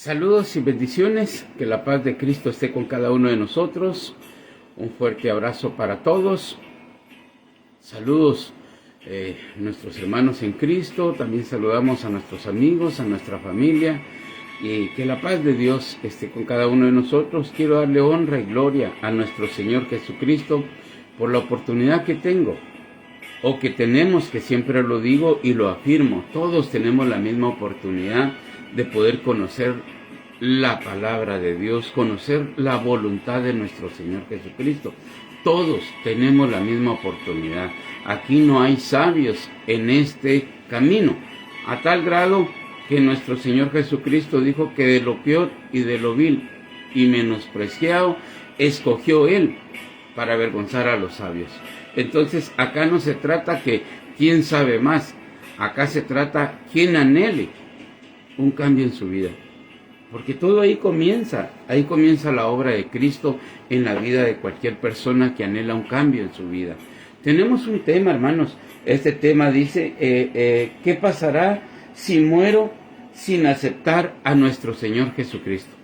Saludos y bendiciones, que la paz de Cristo esté con cada uno de nosotros. Un fuerte abrazo para todos. Saludos nuestros hermanos en Cristo, también saludamos a nuestros amigos, a nuestra familia, y que la paz de Dios esté con cada uno de nosotros. Quiero darle honra y gloria a nuestro Señor Jesucristo por la oportunidad que tengo, o que tenemos, que siempre lo digo y lo afirmo, todos tenemos la misma oportunidad de poder conocer la palabra de Dios, conocer la voluntad de nuestro Señor Jesucristo. Todos tenemos la misma oportunidad. Aquí no hay sabios en este camino, a tal grado que nuestro Señor Jesucristo dijo que de lo peor y de lo vil y menospreciado escogió Él para avergonzar a los sabios. Entonces acá no se trata que quién sabe más, acá se trata quién anhele un cambio en su vida, porque todo ahí comienza la obra de Cristo en la vida de cualquier persona que anhela un cambio en su vida. Tenemos un tema, hermanos. Este tema dice, ¿qué pasará si muero sin aceptar a nuestro Señor Jesucristo?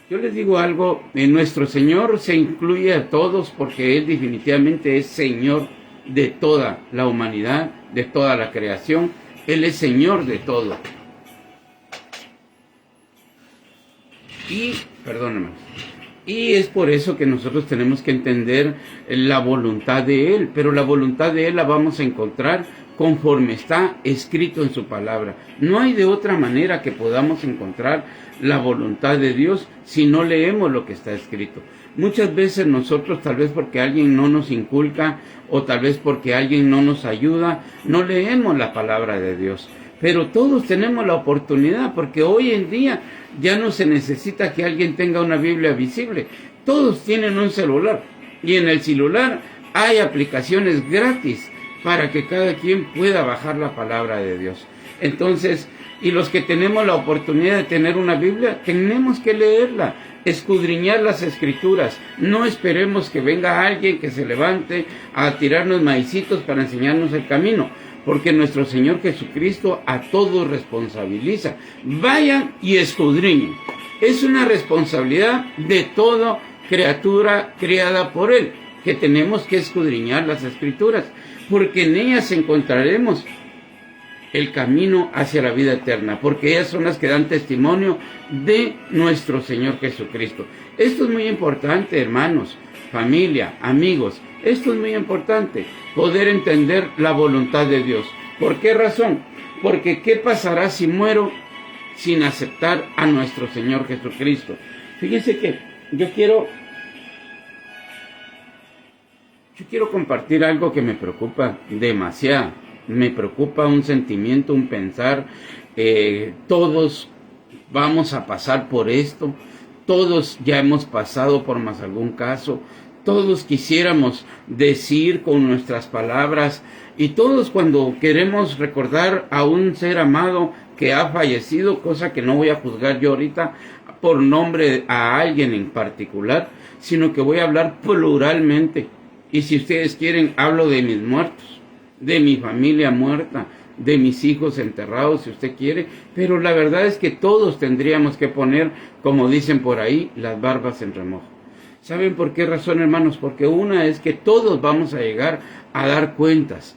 Yo les digo algo, nuestro Señor se incluye a todos porque Él definitivamente es Señor de toda la humanidad, de toda la creación. Él es Señor de todo. Y es por eso que nosotros tenemos que entender la voluntad de Él, pero la voluntad de Él la vamos a encontrar conforme está escrito en su palabra. No hay de otra manera que podamos encontrar la voluntad de Dios si no leemos lo que está escrito. Muchas veces nosotros, tal vez porque alguien no nos inculca o tal vez porque alguien no nos ayuda, no leemos la palabra de Dios. Pero todos tenemos la oportunidad, porque hoy en día ya no se necesita que alguien tenga una Biblia visible. Todos tienen un celular, y en el celular hay aplicaciones gratis para que cada quien pueda bajar la palabra de Dios. Entonces, y los que tenemos la oportunidad de tener una Biblia, tenemos que leerla, escudriñar las Escrituras. No esperemos que venga alguien que se levante a tirarnos maicitos para enseñarnos el camino, porque nuestro Señor Jesucristo a todos responsabiliza. Vayan y escudriñen. Es una responsabilidad de toda criatura creada por Él, que tenemos que escudriñar las Escrituras, porque en ellas encontraremos el camino hacia la vida eterna, porque ellas son las que dan testimonio de nuestro Señor Jesucristo. Esto es muy importante, hermanos, familia, amigos. Esto es muy importante, poder entender la voluntad de Dios. ¿Por qué razón? Porque ¿qué pasará si muero sin aceptar a nuestro Señor Jesucristo? Fíjense que yo quiero compartir algo que me preocupa demasiado. Me preocupa un sentimiento, un pensar. Todos vamos a pasar por esto. Todos ya hemos pasado por más algún caso. Todos quisiéramos decir con nuestras palabras, y todos cuando queremos recordar a un ser amado que ha fallecido, cosa que no voy a juzgar yo ahorita por nombre a alguien en particular, sino que voy a hablar pluralmente. Y si ustedes quieren, hablo de mis muertos, de mi familia muerta, de mis hijos enterrados, si usted quiere, pero la verdad es que todos tendríamos que poner, como dicen por ahí, las barbas en remojo. ¿Saben por qué razón, hermanos? Porque una es que todos vamos a llegar a dar cuentas.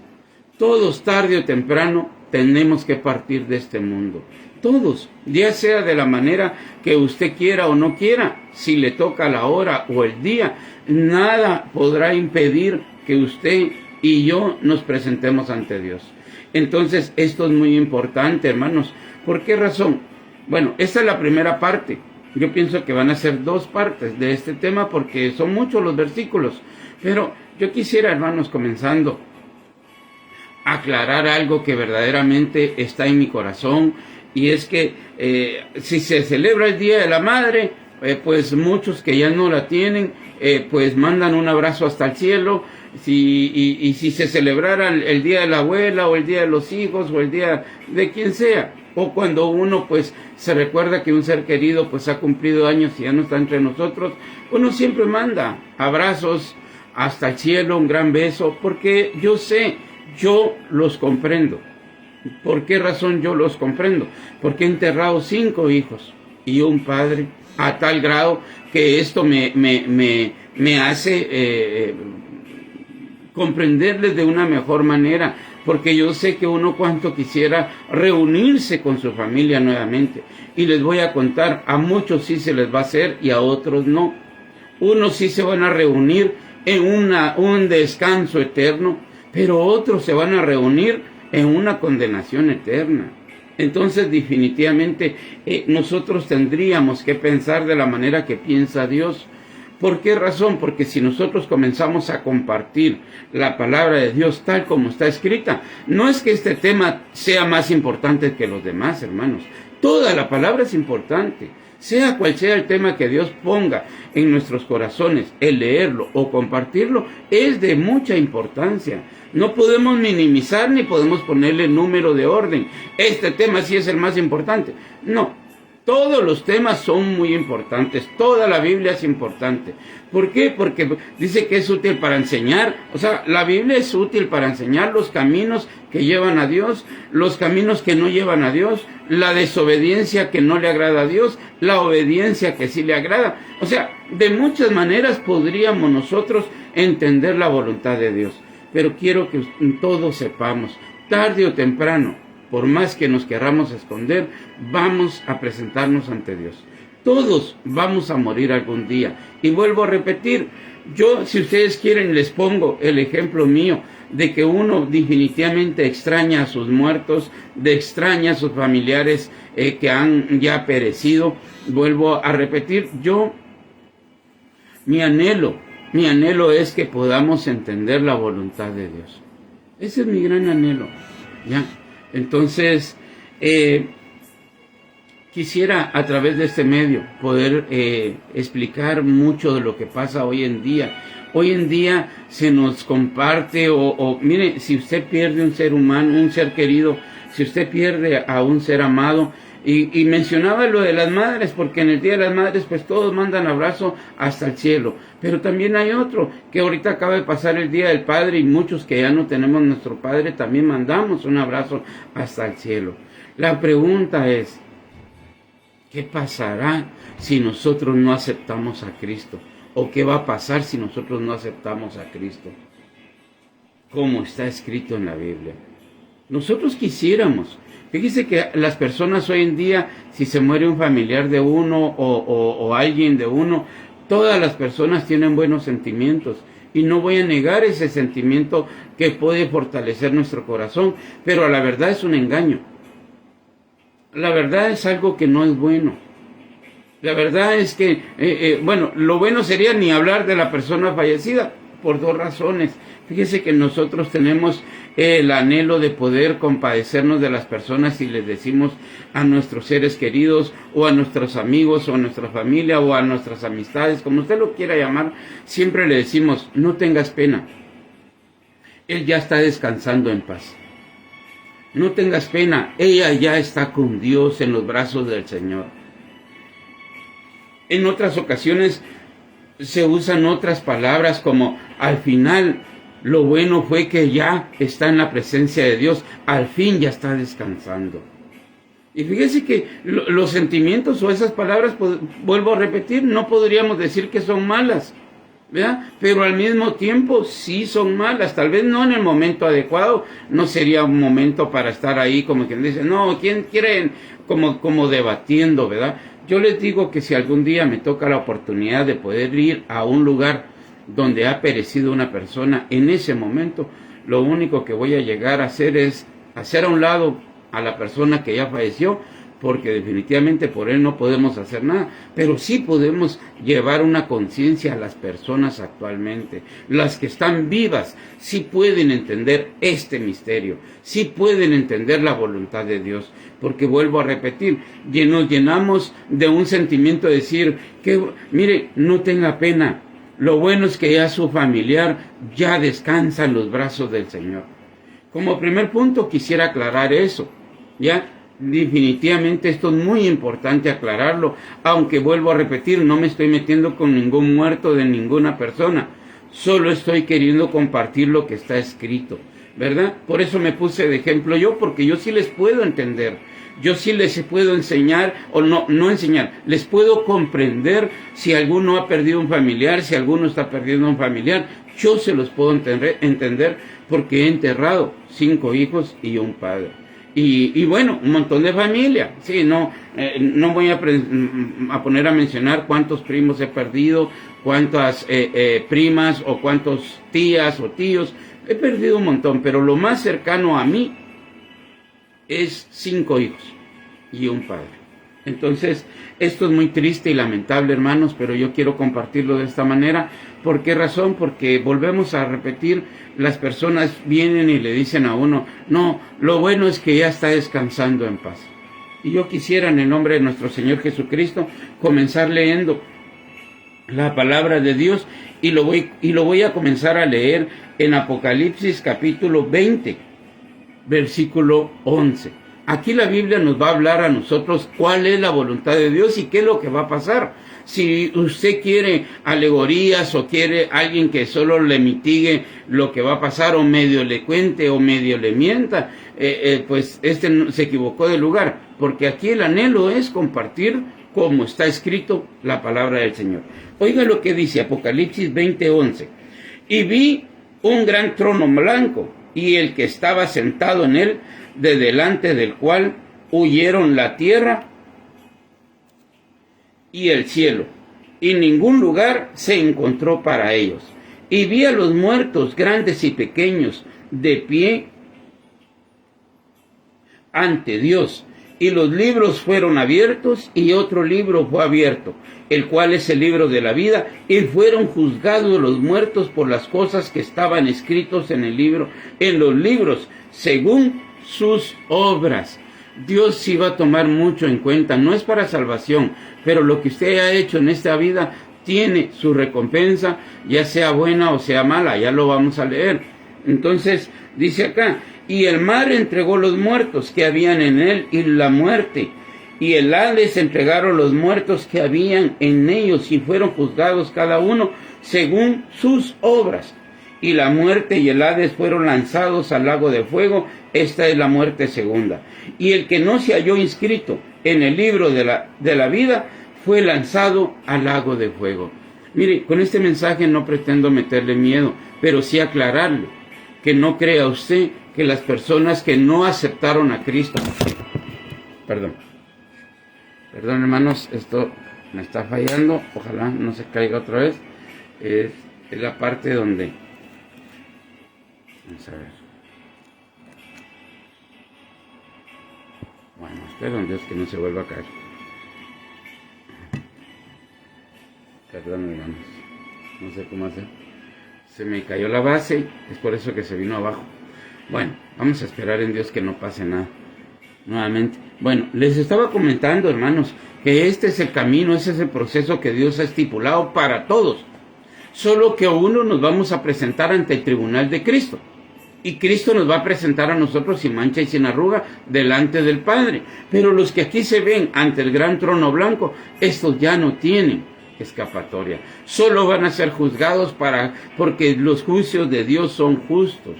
Todos, tarde o temprano, tenemos que partir de este mundo. Todos, ya sea de la manera que usted quiera o no quiera, si le toca la hora o el día, nada podrá impedir que usted y yo nos presentemos ante Dios. Entonces, esto es muy importante, hermanos. ¿Por qué razón? Bueno, esta es la primera parte. Yo pienso que van a ser dos partes de este tema porque son muchos los versículos. Pero yo quisiera, hermanos, comenzando, aclarar algo que verdaderamente está en mi corazón. Y es que si se celebra el Día de la Madre, pues muchos que ya no la tienen, pues mandan un abrazo hasta el cielo. Y si se celebrara el Día de la Abuela, o el Día de los Hijos, o el Día de quien sea, o cuando uno pues se recuerda que un ser querido pues ha cumplido años y ya no está entre nosotros, uno siempre manda abrazos hasta el cielo, un gran beso, porque yo los comprendo. ¿Por qué razón yo los comprendo? Porque he enterrado 5 hijos y un padre, a tal grado que esto me hace comprenderles de una mejor manera, porque yo sé que uno cuanto quisiera reunirse con su familia nuevamente. Y les voy a contar, a muchos sí se les va a hacer y a otros no. Unos sí se van a reunir en un descanso eterno, pero otros se van a reunir en una condenación eterna. Entonces definitivamente nosotros tendríamos que pensar de la manera que piensa Dios. ¿Por qué razón? Porque si nosotros comenzamos a compartir la palabra de Dios tal como está escrita, no es que este tema sea más importante que los demás, hermanos. Toda la palabra es importante. Sea cual sea el tema que Dios ponga en nuestros corazones, el leerlo o compartirlo es de mucha importancia. No podemos minimizar ni podemos ponerle número de orden. Este tema sí es el más importante. No. Todos los temas son muy importantes, toda la Biblia es importante. ¿Por qué? Porque dice que es útil para enseñar, o sea, la Biblia es útil para enseñar los caminos que llevan a Dios, los caminos que no llevan a Dios, la desobediencia que no le agrada a Dios, la obediencia que sí le agrada. O sea, de muchas maneras podríamos nosotros entender la voluntad de Dios. Pero quiero que todos sepamos, tarde o temprano, por más que nos querramos esconder, vamos a presentarnos ante Dios. Todos vamos a morir algún día. Y vuelvo a repetir, yo, si ustedes quieren, les pongo el ejemplo mío de que uno definitivamente extraña a sus muertos, extraña a sus familiares que han ya perecido. Vuelvo a repetir, mi anhelo es que podamos entender la voluntad de Dios. Ese es mi gran anhelo, ¿ya? Entonces, quisiera a través de este medio poder explicar mucho de lo que pasa hoy en día. Hoy en día se nos comparte mire, si usted pierde un ser humano, un ser querido, si usted pierde a un ser amado, y mencionaba lo de las madres, porque en el Día de las Madres pues todos mandan abrazo hasta el cielo, pero también hay otro, que ahorita acaba de pasar el Día del Padre y muchos que ya no tenemos nuestro Padre también mandamos un abrazo hasta el cielo. La pregunta es, ¿qué pasará si nosotros no aceptamos a Cristo? ¿O qué va a pasar si nosotros no aceptamos a Cristo? Como está escrito en la Biblia. Nosotros quisiéramos. Fíjese que las personas hoy en día, si se muere un familiar de uno o alguien de uno, todas las personas tienen buenos sentimientos. Y no voy a negar ese sentimiento que puede fortalecer nuestro corazón, pero la verdad es un engaño. La verdad es algo que no es bueno. La verdad es que, lo bueno sería ni hablar de la persona fallecida, por dos razones. Fíjese que nosotros tenemos el anhelo de poder compadecernos de las personas y les decimos a nuestros seres queridos o a nuestros amigos o a nuestra familia o a nuestras amistades, como usted lo quiera llamar, siempre le decimos, no tengas pena, él ya está descansando en paz. No tengas pena, ella ya está con Dios en los brazos del Señor. En otras ocasiones se usan otras palabras como al final lo bueno fue que ya está en la presencia de Dios, al fin ya está descansando. Y fíjese que los sentimientos o esas palabras, pues, vuelvo a repetir, no podríamos decir que son malas, ¿verdad? Pero al mismo tiempo sí son malas, tal vez no en el momento adecuado, no sería un momento para estar ahí como quien dice, no, ¿quién quiere? Como debatiendo, ¿verdad? Yo les digo que si algún día me toca la oportunidad de poder ir a un lugar donde ha perecido una persona, en ese momento lo único que voy a llegar a hacer es hacer a un lado a la persona que ya falleció, porque definitivamente por él no podemos hacer nada, pero sí podemos llevar una conciencia a las personas actualmente. Las que están vivas sí pueden entender este misterio, sí pueden entender la voluntad de Dios, porque vuelvo a repetir, nos llenamos de un sentimiento de decir que, mire, no tenga pena, lo bueno es que ya su familiar ya descansa en los brazos del Señor. Como primer punto quisiera aclarar eso, ¿ya? Definitivamente esto es muy importante aclararlo, aunque vuelvo a repetir, no me estoy metiendo con ningún muerto de ninguna persona, solo estoy queriendo compartir lo que está escrito, ¿verdad? Por eso me puse de ejemplo yo, porque yo sí les puedo entender. yo sí les puedo enseñar, o no enseñar, les puedo comprender si alguno ha perdido un familiar, si alguno está perdiendo un familiar, yo se los puedo entender porque he enterrado 5 hijos y un padre. Y bueno, un montón de familia. Sí, no voy a poner a mencionar cuántos primos he perdido, cuántas primas o cuántos tías o tíos. He perdido un montón, pero lo más cercano a mí es 5 hijos y un padre. Entonces, esto es muy triste y lamentable, hermanos, pero yo quiero compartirlo de esta manera. ¿Por qué razón? Porque volvemos a repetir, las personas vienen y le dicen a uno, no, lo bueno es que ya está descansando en paz. Y yo quisiera, en el nombre de nuestro Señor Jesucristo, comenzar leyendo la palabra de Dios y lo voy a comenzar a leer en Apocalipsis capítulo 20, versículo 11. Aquí la Biblia nos va a hablar a nosotros cuál es la voluntad de Dios y qué es lo que va a pasar. Si usted quiere alegorías o quiere alguien que solo le mitigue lo que va a pasar o medio le cuente o medio le mienta, pues se equivocó de lugar. Porque aquí el anhelo es compartir como está escrito la palabra del Señor. Oiga lo que dice Apocalipsis 20:11. Y vi un gran trono blanco y el que estaba sentado en él, de delante del cual huyeron la tierra y el cielo, y ningún lugar se encontró para ellos. Y vi a los muertos, grandes y pequeños, de pie ante Dios, y los libros fueron abiertos, y otro libro fue abierto, el cual es el libro de la vida, y fueron juzgados los muertos por las cosas que estaban escritos en los libros, según sus obras. Dios sí va a tomar mucho en cuenta, no es para salvación, pero lo que usted ha hecho en esta vida tiene su recompensa, ya sea buena o sea mala, ya lo vamos a leer. Entonces, dice acá, y el mar entregó los muertos que habían en él, y la muerte, y el Hades entregaron los muertos que habían en ellos, y fueron juzgados cada uno según sus obras. Y la muerte y el Hades fueron lanzados al lago de fuego. Esta es la muerte segunda. Y el que no se halló inscrito en el libro de la vida fue lanzado al lago de fuego. Mire, con este mensaje no pretendo meterle miedo, pero sí aclararle que no crea usted que las personas que no aceptaron a Cristo... Perdón, hermanos, esto me está fallando. Ojalá no se caiga otra vez. Es la parte donde... Vamos a ver. Bueno, espero en Dios que no se vuelva a caer. Perdón, hermanos. No sé cómo hacer. Se me cayó la base, es por eso que se vino abajo. Bueno, vamos a esperar en Dios que no pase nada. Nuevamente. Bueno, les estaba comentando, hermanos, que este es el camino, ese es el proceso que Dios ha estipulado para todos. Solo que uno nos vamos a presentar ante el tribunal de Cristo. Y Cristo nos va a presentar a nosotros sin mancha y sin arruga delante del Padre. Pero los que aquí se ven ante el gran trono blanco, estos ya no tienen escapatoria. Solo van a ser juzgados porque los juicios de Dios son justos.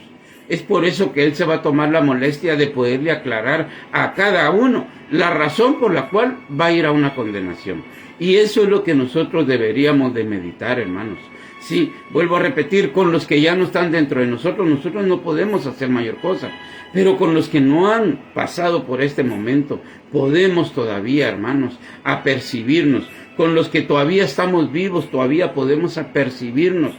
Es por eso que Él se va a tomar la molestia de poderle aclarar a cada uno la razón por la cual va a ir a una condenación. Y eso es lo que nosotros deberíamos de meditar, hermanos. Sí, vuelvo a repetir, con los que ya no están dentro de nosotros no podemos hacer mayor cosa. Pero con los que no han pasado por este momento, podemos todavía, hermanos, apercibirnos. Con los que todavía estamos vivos, todavía podemos apercibirnos.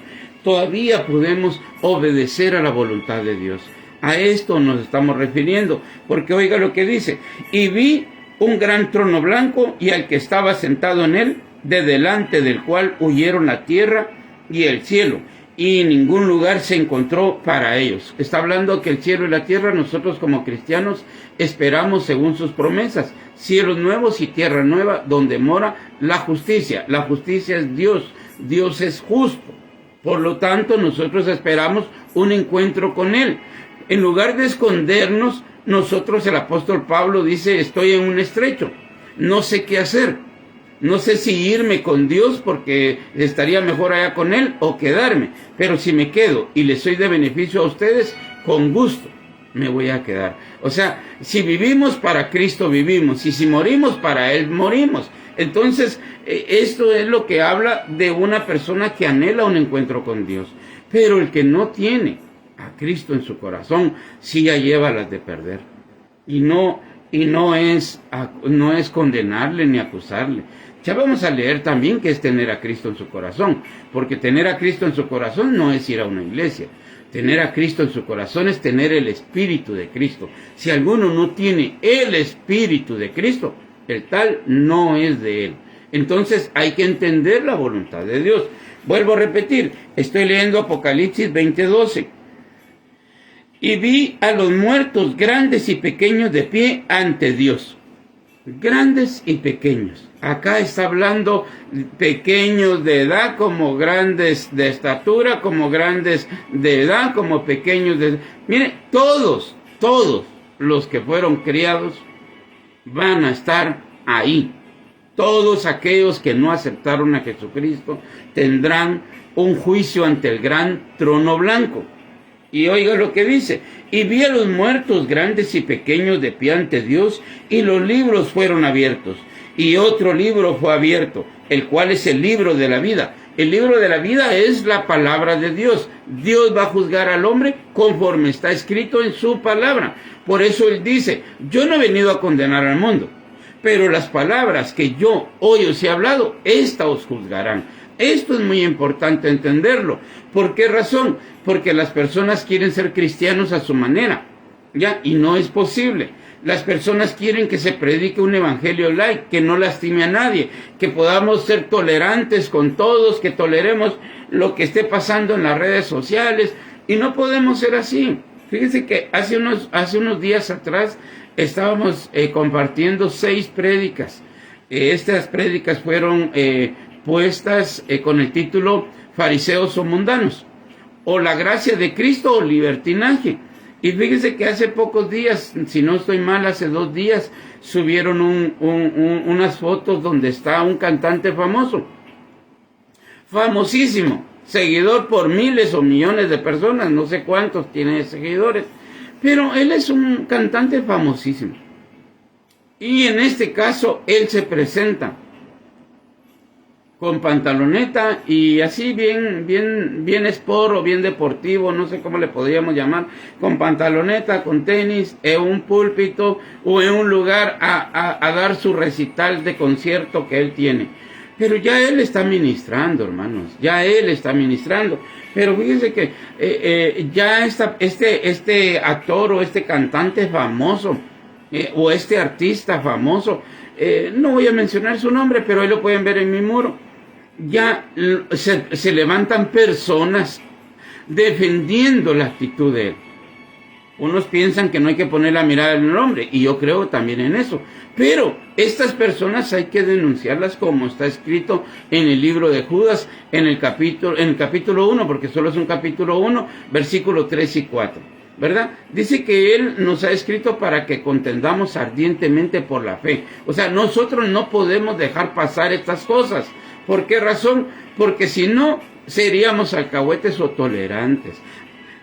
Todavía podemos obedecer a la voluntad de Dios. A esto nos estamos refiriendo, porque oiga lo que dice. Y vi un gran trono blanco y al que estaba sentado en él, de delante del cual huyeron la tierra y el cielo, y ningún lugar se encontró para ellos. Está hablando que el cielo y la tierra, nosotros como cristianos esperamos según sus promesas, cielos nuevos y tierra nueva donde mora la justicia. La justicia es Dios, Dios es justo. Por lo tanto, nosotros esperamos un encuentro con Él. En lugar de escondernos, nosotros, el apóstol Pablo dice, estoy en un estrecho, no sé qué hacer. No sé si irme con Dios porque estaría mejor allá con Él o quedarme. Pero si me quedo y les soy de beneficio a ustedes, con gusto. me voy a quedar. O sea, si vivimos para Cristo, vivimos. Y si morimos para Él, morimos. Entonces, esto es lo que habla de una persona que anhela un encuentro con Dios. Pero el que no tiene a Cristo en su corazón, sí ya lleva las de perder. Y no es condenarle ni acusarle. Ya vamos a leer también que es tener a Cristo en su corazón. Porque tener a Cristo en su corazón no es ir a una iglesia. Tener a Cristo en su corazón es tener el Espíritu de Cristo. Si alguno no tiene el Espíritu de Cristo, el tal no es de Él. Entonces hay que entender la voluntad de Dios. Vuelvo a repetir, estoy leyendo Apocalipsis 20:12. Y vi a los muertos grandes y pequeños de pie ante Dios. Grandes y pequeños. Acá está hablando pequeños de edad como grandes de estatura, como grandes de edad, como pequeños de... Mire, todos los que fueron criados van a estar ahí. Todos aquellos que no aceptaron a Jesucristo tendrán un juicio ante el gran trono blanco. Y oiga lo que dice, y vi a los muertos grandes y pequeños de pie ante Dios, y los libros fueron abiertos, y otro libro fue abierto, el cual es el libro de la vida. El libro de la vida es la palabra de Dios. Dios va a juzgar al hombre conforme está escrito en su palabra. Por eso Él dice, yo no he venido a condenar al mundo, pero las palabras que yo hoy os he hablado, éstas os juzgarán. Esto es muy importante entenderlo. ¿Por qué razón? Porque las personas quieren ser cristianos a su manera, ¿ya? Y no es posible. Las personas quieren que se predique un evangelio light, que no lastime a nadie, que podamos ser tolerantes con todos, que toleremos lo que esté pasando en las redes sociales, y no podemos ser así. Fíjense que hace unos días atrás estábamos compartiendo 6 prédicas. Estas prédicas fueron puestas con el título Fariseos o mundanos, o la gracia de Cristo o libertinaje. Y fíjense que hace pocos días, si no estoy mal, hace 2 días, subieron unas fotos donde está un cantante famoso, famosísimo, seguidor por miles o millones de personas, no sé cuántos tiene seguidores, pero él es un cantante famosísimo. Y en este caso, él se presenta con pantaloneta y así bien sport o bien deportivo, no sé cómo le podríamos llamar, con pantaloneta, con tenis, en un púlpito o en un lugar a dar su recital de concierto que él tiene. Pero ya él está ministrando, hermanos, ya él está ministrando. Pero fíjense que ya este actor o este cantante famoso o este artista famoso, no voy a mencionar su nombre, pero ahí lo pueden ver en mi muro. Ya se levantan personas defendiendo la actitud de él. Unos piensan que no hay que poner la mirada en el hombre, y yo creo también en eso. Pero estas personas hay que denunciarlas como está escrito en el libro de Judas, en el capítulo 1, porque solo es un capítulo 1, versículos 3 y 4. ¿Verdad? Dice que Él nos ha escrito para que contendamos ardientemente por la fe. O sea, nosotros no podemos dejar pasar estas cosas. ¿Por qué razón? Porque si no, seríamos alcahuetes o tolerantes.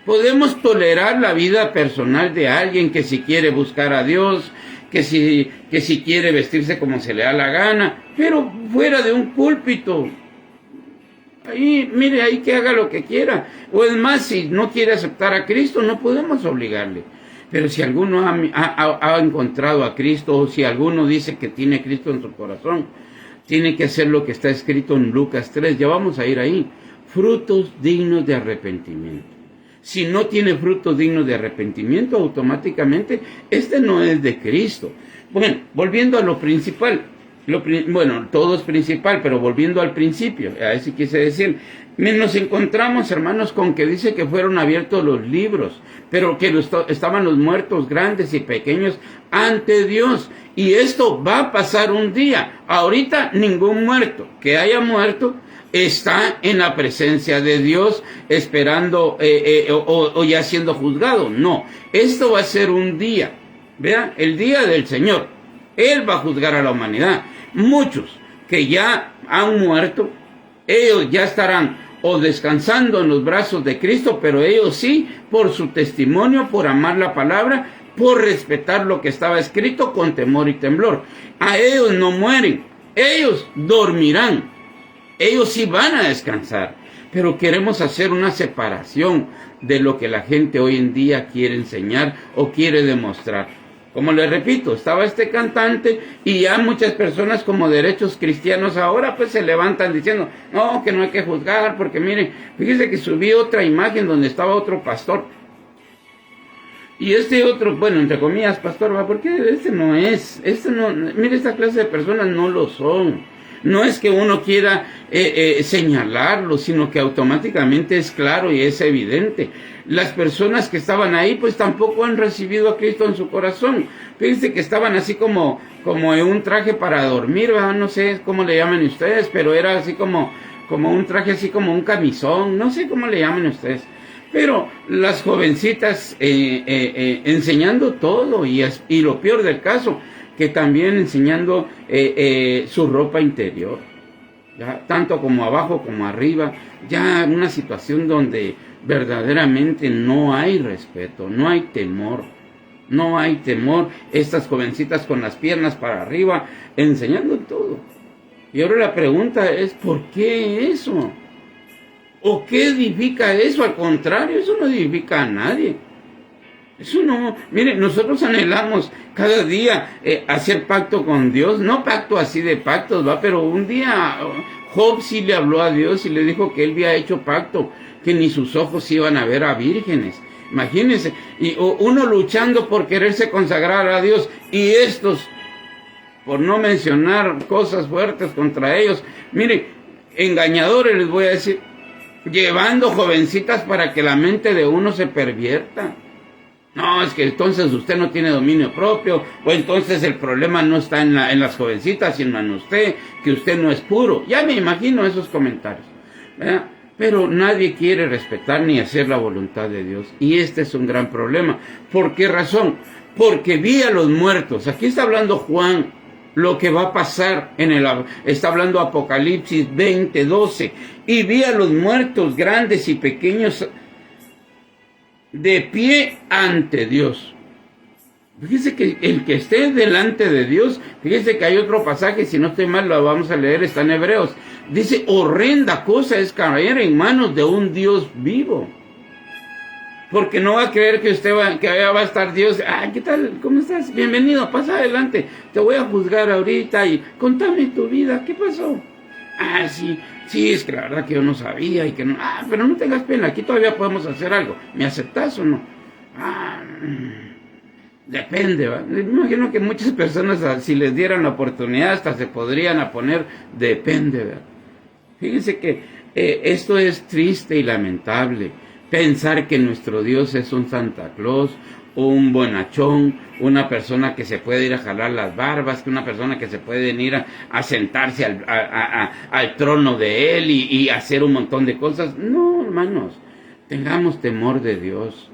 Podemos tolerar la vida personal de alguien que si quiere buscar a Dios, que si quiere vestirse como se le da la gana, pero fuera de un púlpito. Ahí, mire, ahí que haga lo que quiera. O es más, si no quiere aceptar a Cristo, no podemos obligarle. Pero si alguno ha encontrado a Cristo, o si alguno dice que tiene a Cristo en su corazón, tiene que hacer lo que está escrito en Lucas 3. Ya vamos a ir ahí. Frutos dignos de arrepentimiento. Si no tiene frutos dignos de arrepentimiento, automáticamente, este no es de Cristo. Bueno, volviendo a lo principal. Bueno, todo es principal, pero volviendo al principio, a eso quise decir, nos encontramos, hermanos, con que dice que fueron abiertos los libros, pero que estaban los muertos grandes y pequeños ante Dios, y esto va a pasar un día. Ahorita ningún muerto que haya muerto está en la presencia de Dios esperando o ya siendo juzgado. No, esto va a ser un día, vean, el día del Señor. Él va a juzgar a la humanidad. Muchos que ya han muerto, ellos ya estarán o descansando en los brazos de Cristo, pero ellos sí, por su testimonio, por amar la palabra, por respetar lo que estaba escrito con temor y temblor. A ellos no mueren, ellos dormirán, ellos sí van a descansar. Pero queremos hacer una separación de lo que la gente hoy en día quiere enseñar o quiere demostrar. Como les repito, estaba este cantante y ya muchas personas como derechos cristianos ahora pues se levantan diciendo, no, que no hay que juzgar, porque miren, fíjese que subí otra imagen donde estaba otro pastor. Y este otro, bueno, entre comillas, pastor, ¿va? Porque mire, esta clase de personas no lo son. No es que uno quiera señalarlo, sino que automáticamente es claro y es evidente. Las personas que estaban ahí, pues tampoco han recibido a Cristo en su corazón. Fíjense que estaban así como en un traje para dormir, ¿verdad? No sé cómo le llaman ustedes, pero era así como un traje, así como un camisón, no sé cómo le llaman ustedes. Pero las jovencitas enseñando todo y lo peor del caso, que también enseñando su ropa interior, ¿ya? Tanto como abajo como arriba, ya una situación donde verdaderamente no hay respeto, no hay temor, estas jovencitas con las piernas para arriba, enseñando todo. Y ahora la pregunta es, ¿por qué eso? ¿O qué edifica eso? Al contrario, eso no edifica a nadie. Eso no, mire, nosotros anhelamos cada día hacer pacto con Dios, no pacto así de pactos, ¿va? Pero un día Job sí le habló a Dios y le dijo que él había hecho pacto, que ni sus ojos iban a ver a vírgenes. Imagínense, y uno luchando por quererse consagrar a Dios y estos, por no mencionar cosas fuertes contra ellos, mire, engañadores les voy a decir, llevando jovencitas para que la mente de uno se pervierta. No, es que entonces usted no tiene dominio propio, o entonces el problema no está en las jovencitas, sino en usted, que usted no es puro. Ya me imagino esos comentarios, ¿verdad? Pero nadie quiere respetar ni hacer la voluntad de Dios. Y este es un gran problema. ¿Por qué razón? Porque vi a los muertos. Aquí está hablando Juan, lo que va a pasar está hablando Apocalipsis 20:12. Y vi a los muertos grandes y pequeños de pie ante Dios. Fíjese que el que esté delante de Dios, fíjese que hay otro pasaje, si no estoy mal lo vamos a leer, está en Hebreos. Dice, horrenda cosa es caer en manos de un Dios vivo. Porque no va a creer que que allá va a estar Dios. ¿Qué tal? ¿Cómo estás? Bienvenido, pasa adelante. Te voy a juzgar ahorita y contame tu vida. ¿Qué pasó? Sí, es que la verdad que yo no sabía y que no. Pero no tengas pena, aquí todavía podemos hacer algo. ¿Me aceptas o no? Depende, ¿va? Me imagino que muchas personas, si les dieran la oportunidad, hasta se podrían a poner depende, ¿verdad? Fíjense que esto es triste y lamentable. Pensar que nuestro Dios es un Santa Claus, un bonachón, una persona que se puede ir a jalar las barbas, que una persona que se puede ir a sentarse al trono de Él y hacer un montón de cosas. No, hermanos, tengamos temor de Dios.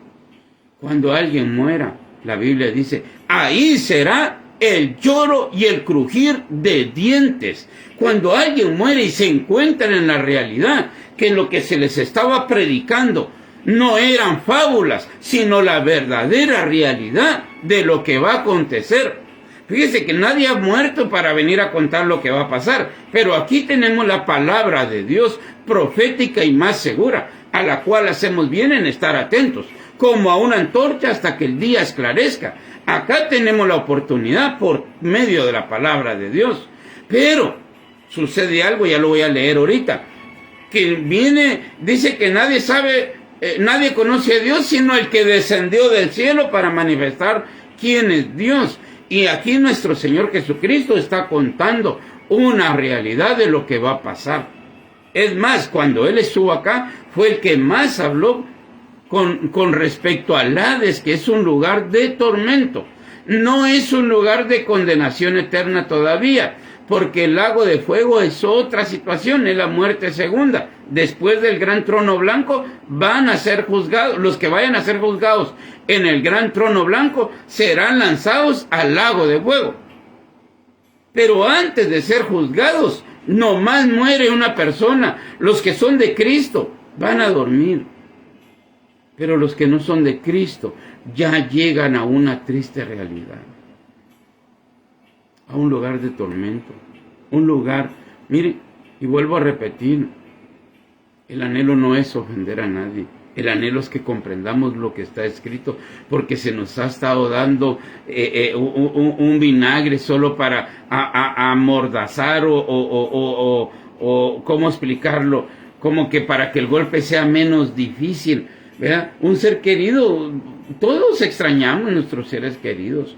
Cuando alguien muera, la Biblia dice, ahí será el lloro y el crujir de dientes. Cuando alguien muere y se encuentran en la realidad que lo que se les estaba predicando no eran fábulas, sino la verdadera realidad de lo que va a acontecer. Fíjese que nadie ha muerto para venir a contar lo que va a pasar, pero aquí tenemos la palabra de Dios profética y más segura, a la cual hacemos bien en estar atentos, como a una antorcha hasta que el día esclarezca. Acá tenemos la oportunidad por medio de la palabra de Dios, pero sucede algo, ya lo voy a leer ahorita, que dice que nadie sabe, nadie conoce a Dios sino el que descendió del cielo para manifestar quién es Dios. Y aquí nuestro Señor Jesucristo está contando una realidad de lo que va a pasar. Es más, cuando Él estuvo acá, fue el que más habló con respecto al Hades, que es un lugar de tormento. No es un lugar de condenación eterna todavía, porque el lago de fuego es otra situación, es la muerte segunda. Después del gran trono blanco van a ser juzgados, los que vayan a ser juzgados en el gran trono blanco serán lanzados al lago de fuego. Pero antes de ser juzgados, Nomás muere una persona. Los que son de Cristo van a dormir. Pero los que no son de Cristo ya llegan a una triste realidad. A un lugar de tormento. Un lugar, mire, y vuelvo a repetir, el anhelo no es ofender a nadie. El anhelo es que comprendamos lo que está escrito, porque se nos ha estado dando un vinagre solo para amordazar o ¿cómo explicarlo? Como que para que el golpe sea menos difícil, ¿verdad? Un ser querido, todos extrañamos a nuestros seres queridos,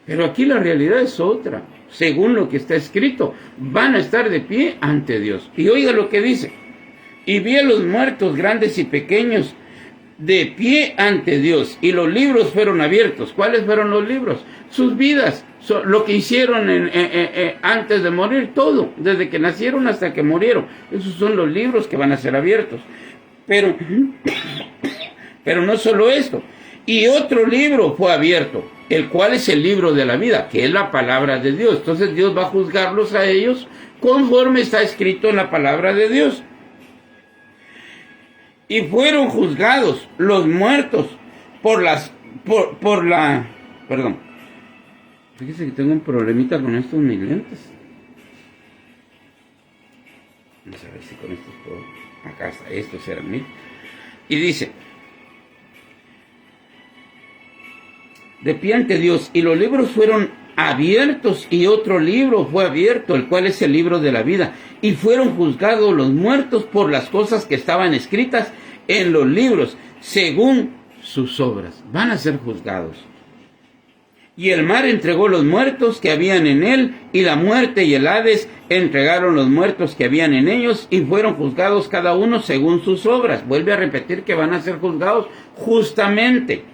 pero aquí la realidad es otra. Según lo que está escrito, van a estar de pie ante Dios. Y oiga lo que dice: y vi a los muertos, grandes y pequeños, de pie ante Dios, y los libros fueron abiertos. ¿Cuáles fueron los libros? Sus vidas, lo que hicieron antes de morir, todo, desde que nacieron hasta que murieron. Esos son los libros que van a ser abiertos. Pero no solo esto. Y otro libro fue abierto, el cual es el libro de la vida, que es la palabra de Dios. Entonces Dios va a juzgarlos a ellos conforme está escrito en la palabra de Dios. Y fueron juzgados los muertos perdón. Fíjese que tengo un problemita con estos mis lentes. Vamos a ver si con estos puedo. Acá está, estos eran mil. Y dice: de pie ante Dios, y los libros fueron abiertos, y otro libro fue abierto, el cual es el libro de la vida, y fueron juzgados los muertos por las cosas que estaban escritas en los libros, según sus obras. Van a ser juzgados. Y el mar entregó los muertos que habían en él, y la muerte y el Hades entregaron los muertos que habían en ellos, y fueron juzgados cada uno según sus obras. Vuelve a repetir que van a ser juzgados justamente.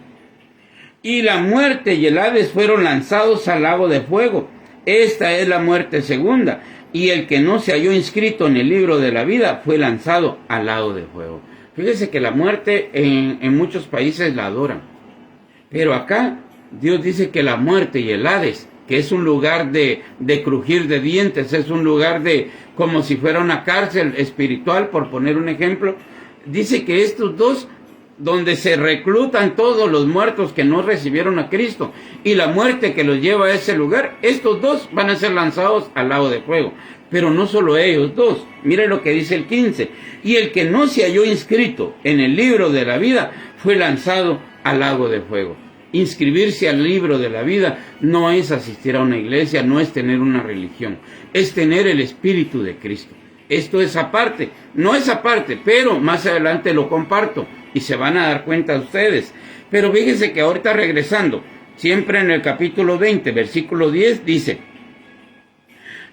Y la muerte y el Hades fueron lanzados al lago de fuego. Esta es la muerte segunda. Y el que no se halló inscrito en el libro de la vida fue lanzado al lago de fuego. Fíjese que la muerte en muchos países la adoran. Pero acá Dios dice que la muerte y el Hades, que es un lugar de crujir de dientes, es un lugar de como si fuera una cárcel espiritual, por poner un ejemplo, dice que estos dos, donde se reclutan todos los muertos que no recibieron a Cristo, y la muerte que los lleva a ese lugar, estos dos van a ser lanzados al lago de fuego. Pero no solo ellos dos, mire lo que dice el 15, y el que no se halló inscrito en el libro de la vida fue lanzado al lago de fuego. Inscribirse al libro de la vida no es asistir a una iglesia, no es tener una religión, es tener el Espíritu de Cristo. Esto es aparte, no es aparte, pero más adelante lo comparto y se van a dar cuenta ustedes. Pero fíjense que ahorita regresando, siempre en el capítulo 20, versículo 10, dice: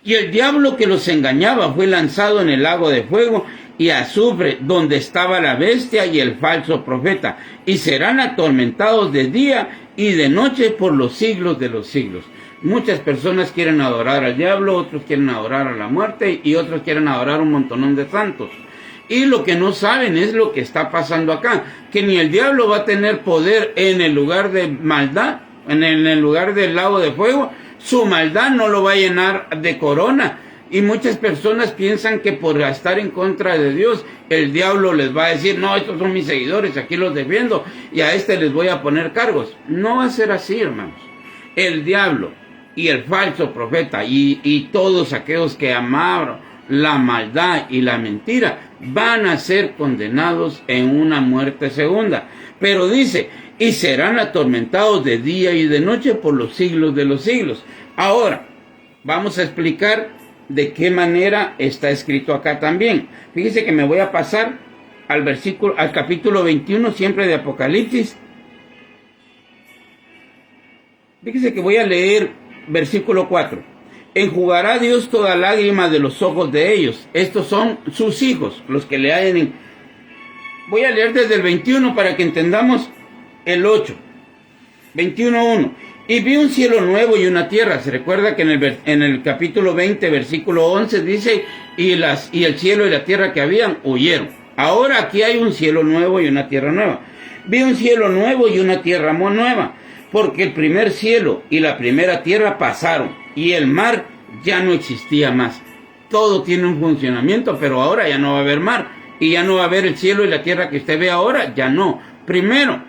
y el diablo que los engañaba fue lanzado en el lago de fuego y azufre, donde estaba la bestia y el falso profeta, y serán atormentados de día y de noche por los siglos de los siglos. Muchas personas quieren adorar al diablo, otros quieren adorar a la muerte y otros quieren adorar un montonón de santos. Y lo que no saben es lo que está pasando acá, que ni el diablo va a tener poder en el lugar de maldad, en el lugar del lago de fuego. Su maldad no lo va a llenar de corona. Y muchas personas piensan que por estar en contra de Dios, el diablo les va a decir: no, estos son mis seguidores, aquí los defiendo, y a este les voy a poner cargos. No va a ser así, hermanos. El diablo y el falso profeta y todos aquellos que amaron la maldad y la mentira van a ser condenados en una muerte segunda. Pero dice: y serán atormentados de día y de noche por los siglos de los siglos. Ahora, vamos a explicar de qué manera está escrito acá también. Fíjese que me voy a pasar al capítulo 21, siempre de Apocalipsis. Fíjese que voy a leer versículo 4. Enjugará Dios toda lágrima de los ojos de ellos. Estos son sus hijos, los que le hayan. Voy a leer desde el 21 para que entendamos el 8. 21:1. Y vi un cielo nuevo y una tierra. Se recuerda que en el capítulo 20, versículo 11 dice: y el cielo y la tierra que habían huyeron. Ahora aquí hay un cielo nuevo y una tierra nueva. Vi un cielo nuevo y una tierra nueva, porque el primer cielo y la primera tierra pasaron, y el mar ya no existía más. todo tiene un funcionamiento, pero ahora ya no va a haber mar, y ya no va a haber el cielo y la tierra que usted ve ahora, ya no. Primero,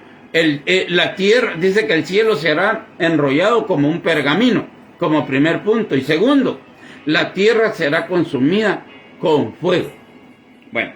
la tierra, dice que el cielo será enrollado como un pergamino, como primer punto. Y segundo, la tierra será consumida con fuego. Bueno,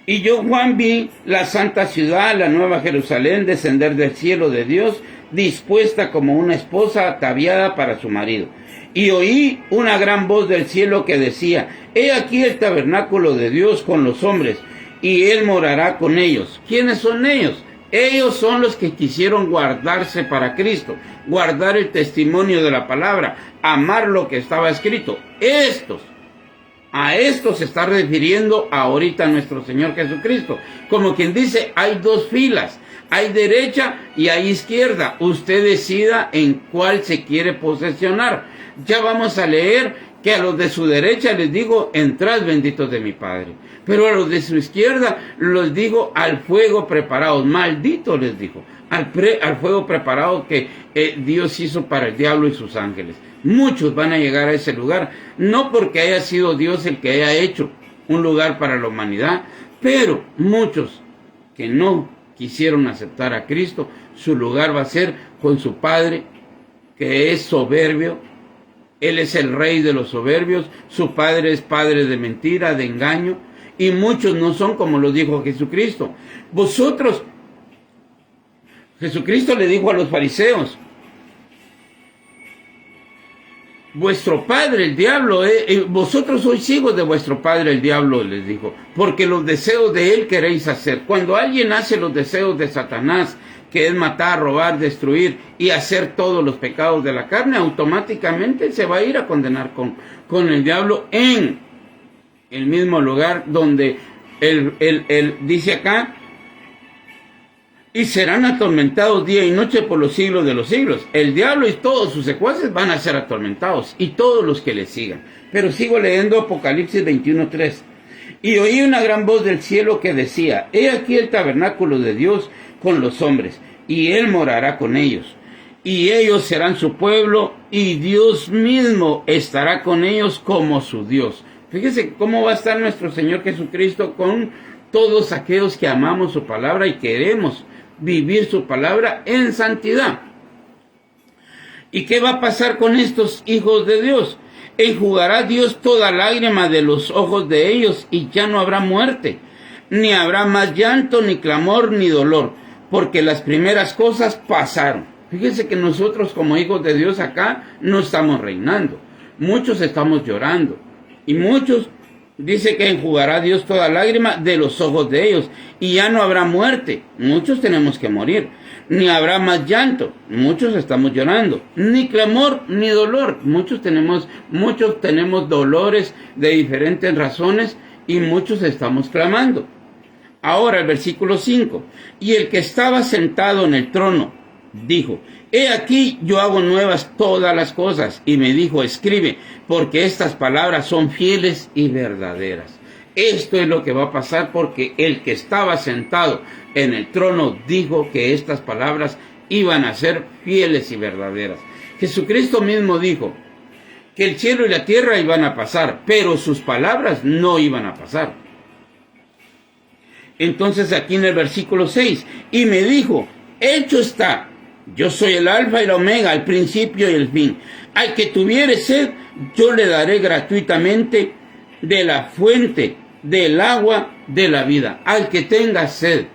y yo, Juan, vi la santa ciudad, la nueva Jerusalén, descender del cielo de Dios, dispuesta como una esposa ataviada para su marido. Y oí una gran voz del cielo que decía: he aquí el tabernáculo de Dios con los hombres, y Él morará con ellos. ¿Quiénes son ellos? Ellos son los que quisieron guardarse para Cristo, guardar el testimonio de la palabra, amar lo que estaba escrito. A estos se está refiriendo ahorita nuestro Señor Jesucristo. Como quien dice, hay dos filas, hay derecha y hay izquierda. Usted decida en cuál se quiere posesionar. Ya vamos a leer que a los de su derecha les digo: entrad benditos de mi Padre. Pero a los de su izquierda los digo: al fuego preparados. Malditos les dijo, al fuego preparado que Dios hizo para el diablo y sus ángeles. Muchos van a llegar a ese lugar, no porque haya sido Dios el que haya hecho un lugar para la humanidad, pero muchos que no quisieron aceptar a Cristo, su lugar va a ser con su Padre, que es soberbio. Él es el rey de los soberbios, su padre es padre de mentira, de engaño, y muchos no son como lo dijo Jesucristo. Jesucristo le dijo a los fariseos: vuestro padre el diablo, vosotros sois hijos de vuestro padre el diablo, les dijo, porque los deseos de él queréis hacer. Cuando alguien hace los deseos de Satanás, que es matar, robar, destruir y hacer todos los pecados de la carne, automáticamente se va a ir a condenar con el diablo en el mismo lugar donde él dice acá: y serán atormentados día y noche por los siglos de los siglos. El diablo y todos sus secuaces van a ser atormentados, y todos los que le sigan. Pero sigo leyendo Apocalipsis 21:3. Y oí una gran voz del cielo que decía: he aquí el tabernáculo de Dios con los hombres, y Él morará con ellos. Y ellos serán su pueblo, y Dios mismo estará con ellos como su Dios. Fíjese cómo va a estar nuestro Señor Jesucristo con todos aquellos que amamos su palabra y queremos vivir su palabra en santidad. ¿Y qué va a pasar con estos hijos de Dios? Enjugará Dios toda lágrima de los ojos de ellos, y ya no habrá muerte, ni habrá más llanto, ni clamor, ni dolor, porque las primeras cosas pasaron. Fíjense que nosotros como hijos de Dios acá no estamos reinando. Muchos estamos llorando, y muchos dice que enjugará Dios toda lágrima de los ojos de ellos, y ya no habrá muerte. Muchos tenemos que morir. Ni habrá más llanto. Muchos estamos llorando. Ni clamor, ni dolor. Muchos tenemos dolores de diferentes razones, y muchos estamos clamando. Ahora el versículo 5. Y el que estaba sentado en el trono dijo: he aquí yo hago nuevas todas las cosas. Y me dijo: escribe, porque estas palabras son fieles y verdaderas. Esto es lo que va a pasar, porque el que estaba sentado en el trono dijo que estas palabras iban a ser fieles y verdaderas. Jesucristo mismo dijo que el cielo y la tierra iban a pasar, pero sus palabras no iban a pasar. Entonces aquí en el versículo 6, y me dijo: hecho está. Yo soy el alfa y la omega, el principio y el fin. Al que tuviere sed, yo le daré gratuitamente de la fuente del agua de la vida. Al que tenga sed.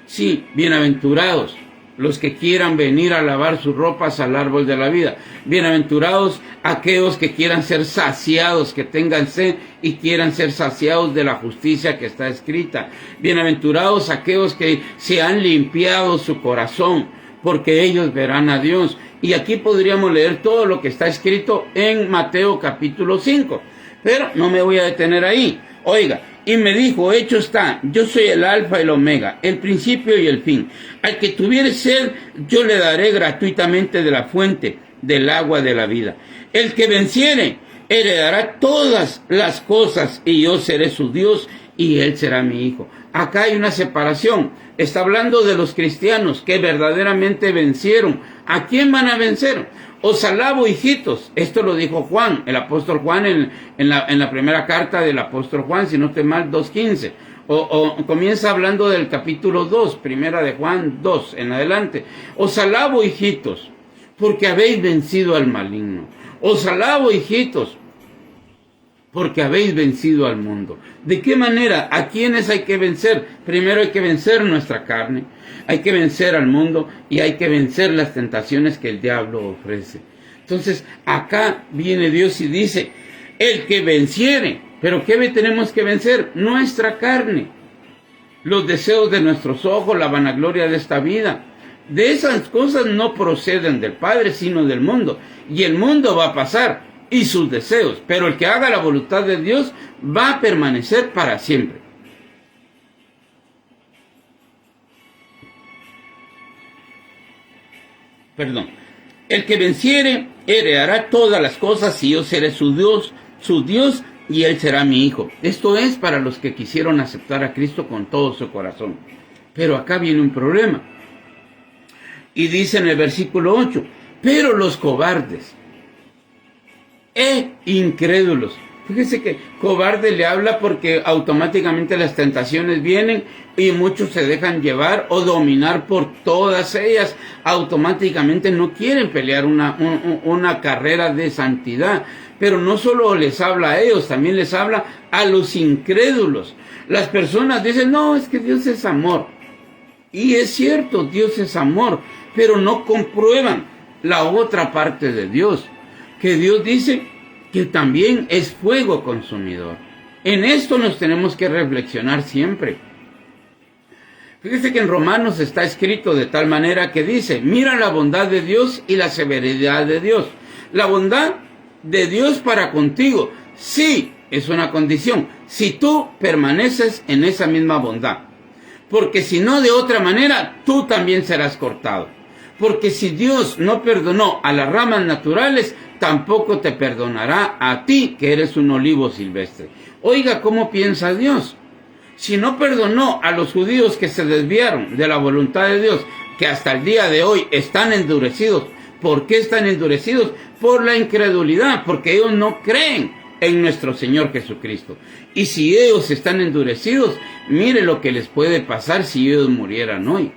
Sí, bienaventurados los que quieran venir a lavar sus ropas al árbol de la vida. Bienaventurados aquellos que quieran ser saciados, que tengan sed y quieran ser saciados de la justicia que está escrita. Bienaventurados aquellos que se han limpiado su corazón, porque ellos verán a Dios. Y aquí podríamos leer todo lo que está escrito en Mateo capítulo 5, pero no me voy a detener ahí. Oiga, y me dijo: hecho está, yo soy el alfa y el omega, el principio y el fin. Al que tuviere sed, yo le daré gratuitamente de la fuente del agua de la vida. El que venciere, heredará todas las cosas, y yo seré su Dios, y él será mi hijo. Acá hay una separación. Está hablando de los cristianos que verdaderamente vencieron. ¿A quién van a vencer? Os alabo, hijitos. Esto lo dijo Juan, el apóstol Juan, en la primera carta del apóstol Juan, si no estoy mal, 2:15. O comienza hablando del capítulo 2, primera de Juan 2, en adelante. Os alabo, hijitos, porque habéis vencido al maligno. Os alabo, hijitos, porque habéis vencido al mundo. ¿De qué manera? ¿A quiénes hay que vencer? Primero hay que vencer nuestra carne, hay que vencer al mundo y hay que vencer las tentaciones que el diablo ofrece. Entonces, acá viene Dios y dice, el que venciere. ¿Pero qué tenemos que vencer? Nuestra carne, los deseos de nuestros ojos, la vanagloria de esta vida. De esas cosas no proceden del Padre, sino del mundo. Y el mundo va a pasar, y sus deseos, pero el que haga la voluntad de Dios va a permanecer para siempre. El que venciere heredará todas las cosas y yo seré su Dios y él será mi hijo. Esto es para los que quisieron aceptar a Cristo con todo su corazón. Pero acá viene un problema. Y dice en el versículo 8, pero los cobardes incrédulos. Fíjese que cobarde le habla porque automáticamente las tentaciones vienen y muchos se dejan llevar o dominar por todas ellas. Automáticamente no quieren pelear una carrera de santidad. Pero no solo les habla a ellos, también les habla a los incrédulos. Las personas dicen, no, es que Dios es amor. Y es cierto, Dios es amor, pero no comprueban la otra parte de Dios, que Dios dice que también es fuego consumidor. En esto nos tenemos que reflexionar siempre. Fíjese que en Romanos está escrito de tal manera que dice, mira la bondad de Dios y la severidad de Dios. La bondad de Dios para contigo, sí, es una condición, si tú permaneces en esa misma bondad. Porque si no, de otra manera, tú también serás cortado. Porque si Dios no perdonó a las ramas naturales, tampoco te perdonará a ti, que eres un olivo silvestre. Oiga, ¿cómo piensa Dios? Si no perdonó a los judíos que se desviaron de la voluntad de Dios, que hasta el día de hoy están endurecidos. ¿Por qué están endurecidos? Por la incredulidad, porque ellos no creen en nuestro Señor Jesucristo. Y si ellos están endurecidos, mire lo que les puede pasar si ellos murieran hoy.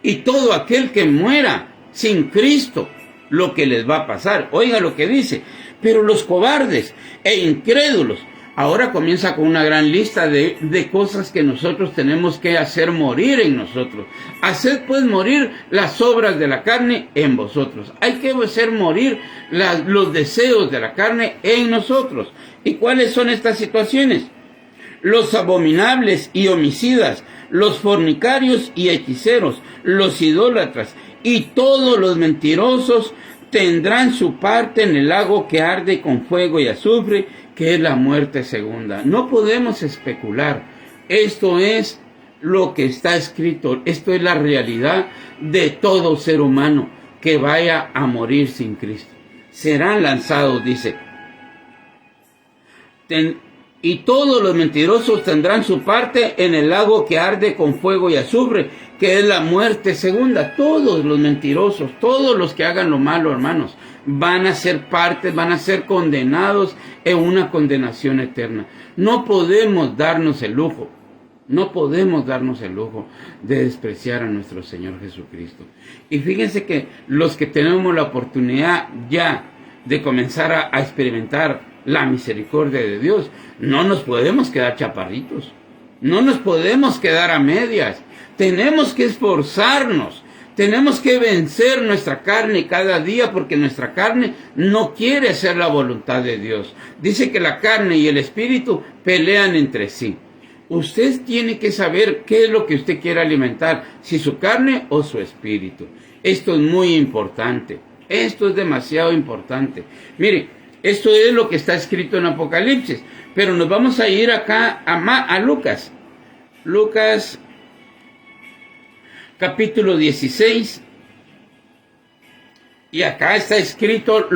Y todo aquel que muera sin Cristo, lo que les va a pasar. Oiga lo que dice, pero los cobardes e incrédulos, ahora comienza con una gran lista de cosas que nosotros tenemos que hacer morir en nosotros. Haced pues morir las obras de la carne en vosotros. Hay que hacer morir los deseos de la carne en nosotros. ¿Y cuáles son estas situaciones? Los abominables y homicidas, los fornicarios y hechiceros, los idólatras y todos los mentirosos tendrán su parte en el lago que arde con fuego y azufre, que es la muerte segunda. No podemos especular. Esto es lo que está escrito. Esto es la realidad de todo ser humano que vaya a morir sin Cristo. Serán lanzados, dice. Y todos los mentirosos tendrán su parte en el lago que arde con fuego y azufre, que es la muerte segunda. Todos los mentirosos, todos los que hagan lo malo, hermanos, van a ser parte, van a ser condenados en una condenación eterna. No podemos darnos el lujo, de despreciar a nuestro Señor Jesucristo. Y fíjense que los que tenemos la oportunidad ya de comenzar a experimentar la misericordia de Dios, no nos podemos quedar chaparritos, no nos podemos quedar a medias, tenemos que esforzarnos, tenemos que vencer nuestra carne cada día, porque nuestra carne no quiere hacer la voluntad de Dios. Dice que la carne y el espíritu pelean entre sí. Usted tiene que saber qué es lo que usted quiere alimentar, si su carne o su espíritu. Esto es muy importante, esto es demasiado importante. Mire, esto es lo que está escrito en Apocalipsis, pero nos vamos a ir acá a Lucas. Lucas capítulo 16. Y acá está escrito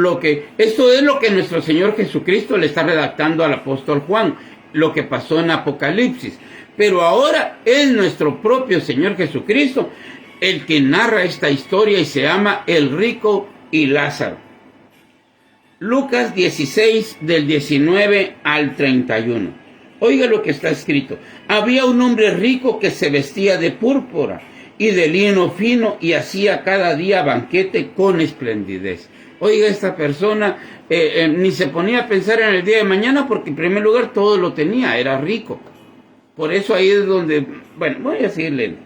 esto es lo que nuestro Señor Jesucristo le está redactando al apóstol Juan, lo que pasó en Apocalipsis. Pero ahora es nuestro propio Señor Jesucristo el que narra esta historia y se llama el rico y Lázaro. Lucas 16 del 19 al 31. Oiga lo que está escrito. Había un hombre rico que se vestía de púrpura y de lino fino y hacía cada día banquete con esplendidez. Oiga, esta persona ni se ponía a pensar en el día de mañana porque en primer lugar todo lo tenía, era rico. Por eso ahí es donde, bueno, voy a seguir leyendo.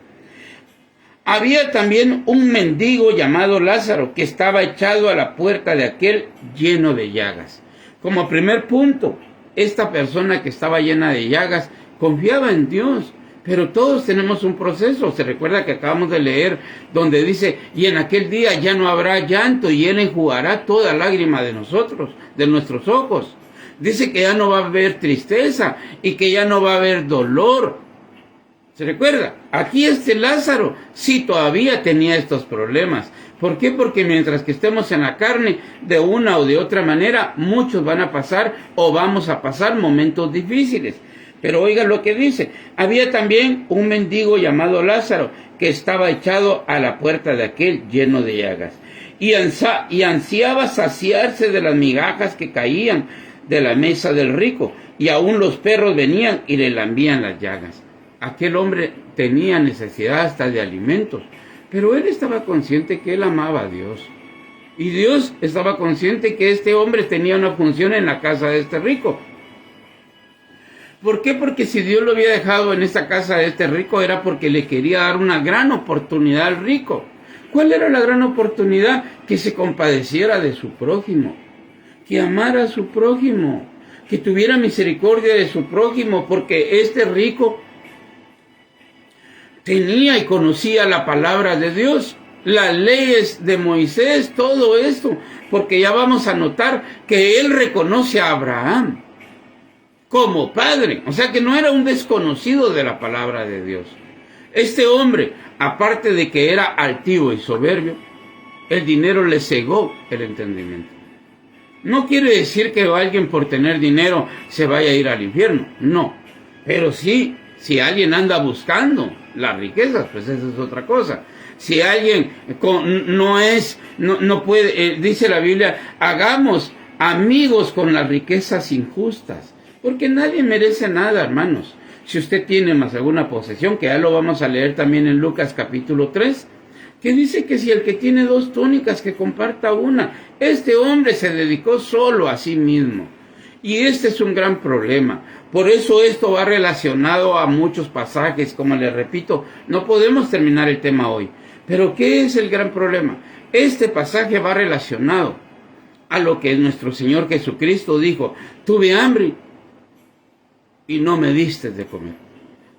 Había también un mendigo llamado Lázaro que estaba echado a la puerta de aquel lleno de llagas. Como primer punto, esta persona que estaba llena de llagas confiaba en Dios. Pero todos tenemos un proceso. Se recuerda que acabamos de leer donde dice, y en aquel día ya no habrá llanto y Él enjugará toda lágrima de nosotros, de nuestros ojos. Dice que ya no va a haber tristeza y que ya no va a haber dolor. ¿Se recuerda? Aquí este Lázaro sí todavía tenía estos problemas. ¿Por qué? Porque mientras que estemos en la carne, de una o de otra manera, muchos van a pasar o vamos a pasar momentos difíciles. Pero oiga lo que dice. Había también un mendigo llamado Lázaro que estaba echado a la puerta de aquel lleno de llagas. Y ansiaba saciarse de las migajas que caían de la mesa del rico. Y aún los perros venían y le lambían las llagas. Aquel hombre tenía necesidad hasta de alimentos. Pero él estaba consciente que él amaba a Dios. Y Dios estaba consciente que este hombre tenía una función en la casa de este rico. ¿Por qué? Porque si Dios lo había dejado en esta casa de este rico era porque le quería dar una gran oportunidad al rico. ¿Cuál era la gran oportunidad? Que se compadeciera de su prójimo, que amara a su prójimo, que tuviera misericordia de su prójimo, porque este rico tenía y conocía la palabra de Dios, las leyes de Moisés, todo esto, porque ya vamos a notar que él reconoce a Abraham como padre, o sea que no era un desconocido de la palabra de Dios. Este hombre, aparte de que era altivo y soberbio, el dinero le cegó el entendimiento. No quiere decir que alguien por tener dinero se vaya a ir al infierno, no, pero sí, si alguien anda buscando las riquezas, pues esa es otra cosa. Si alguien no puede, dice la Biblia, hagamos amigos con las riquezas injustas. Porque nadie merece nada, hermanos. Si usted tiene más alguna posesión, que ya lo vamos a leer también en Lucas capítulo 3, que dice que si el que tiene 2 túnicas, que comparta una. Este hombre se dedicó solo a sí mismo. Y este es un gran problema. Por eso esto va relacionado a muchos pasajes. Como les repito, no podemos terminar el tema hoy. Pero ¿qué es el gran problema? Este pasaje va relacionado a lo que nuestro Señor Jesucristo dijo. Tuve hambre y no me diste de comer.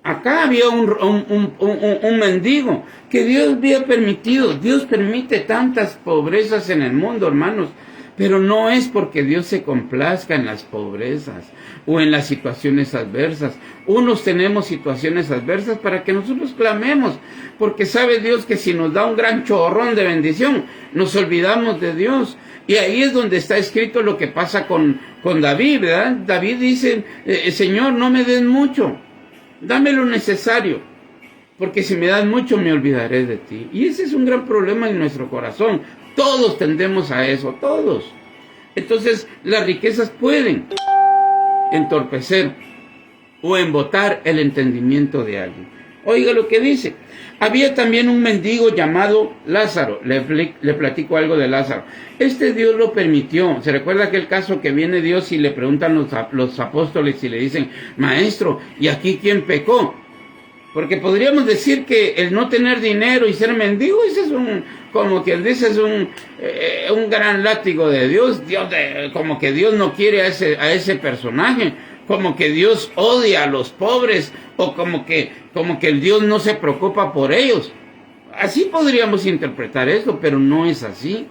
Acá había un mendigo que Dios había permitido. Dios permite tantas pobrezas en el mundo, hermanos, pero no es porque Dios se complazca en las pobrezas o en las situaciones adversas. Unos tenemos situaciones adversas para que nosotros clamemos, porque sabe Dios que si nos da un gran chorrón de bendición, nos olvidamos de Dios. Y ahí es donde está escrito lo que pasa con David, ¿verdad? David dice, Señor, no me des mucho, dame lo necesario, porque si me das mucho me olvidaré de ti. Y ese es un gran problema en nuestro corazón. Todos tendemos a eso, todos. Entonces, las riquezas pueden entorpecer o embotar el entendimiento de alguien. Oiga lo que dice. Había también un mendigo llamado Lázaro. Le platico algo de Lázaro. Este Dios lo permitió. ¿Se recuerda aquel caso que viene Dios y le preguntan los apóstoles y le dicen, Maestro, ¿y aquí quién pecó? Porque podríamos decir que el no tener dinero y ser mendigo, ese es como quien dice, es un gran látigo de Dios. Como que Dios no quiere a ese personaje. Como que Dios odia a los pobres, o como que el Dios no se preocupa por ellos. Así podríamos interpretar esto, pero no es así.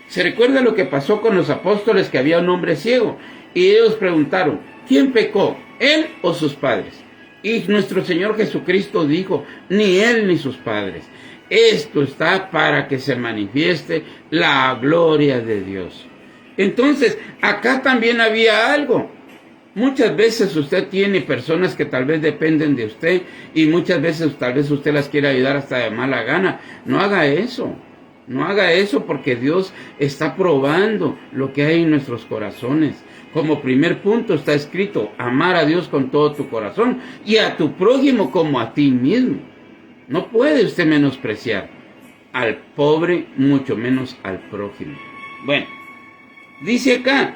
Se recuerda lo que pasó con los apóstoles, que había un hombre ciego, y ellos preguntaron, ¿quién pecó, él o sus padres? Y nuestro Señor Jesucristo dijo, ni él ni sus padres. Esto está para que se manifieste la gloria de Dios. Entonces, acá también había algo. Muchas veces usted tiene personas que tal vez dependen de usted y muchas veces tal vez usted las quiere ayudar hasta de mala gana. No haga eso. No haga eso porque Dios está probando lo que hay en nuestros corazones. Como primer punto está escrito, amar a Dios con todo tu corazón y a tu prójimo como a ti mismo. No puede usted menospreciar al pobre, mucho menos al prójimo. Bueno, dice acá,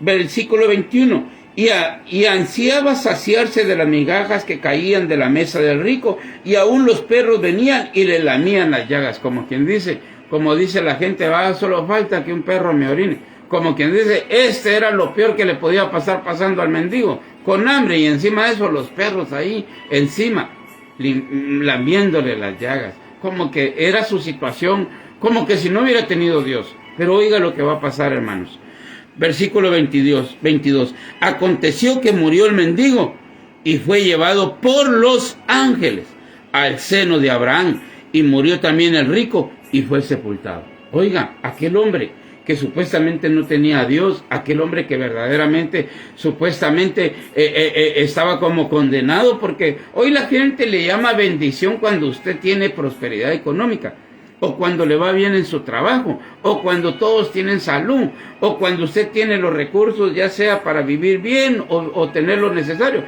versículo 21, y ansiaba saciarse de las migajas que caían de la mesa del rico, y aún los perros venían y le lamían las llagas, como quien dice, como dice la gente, solo falta que un perro me orine, como quien dice, este era lo peor que le podía pasar pasando al mendigo, con hambre, y encima de eso los perros ahí encima, lamiéndole las llagas, como que era su situación, como que si no hubiera tenido Dios. Pero oiga lo que va a pasar, hermanos. Versículo 22. Aconteció que murió el mendigo y fue llevado por los ángeles al seno de Abraham, y murió también el rico y fue sepultado. Oiga, aquel hombre que supuestamente no tenía a Dios, aquel hombre que verdaderamente, supuestamente estaba como condenado, porque hoy la gente le llama bendición cuando usted tiene prosperidad económica, o cuando le va bien en su trabajo, o cuando todos tienen salud, o cuando usted tiene los recursos, ya sea para vivir bien o tener lo necesario.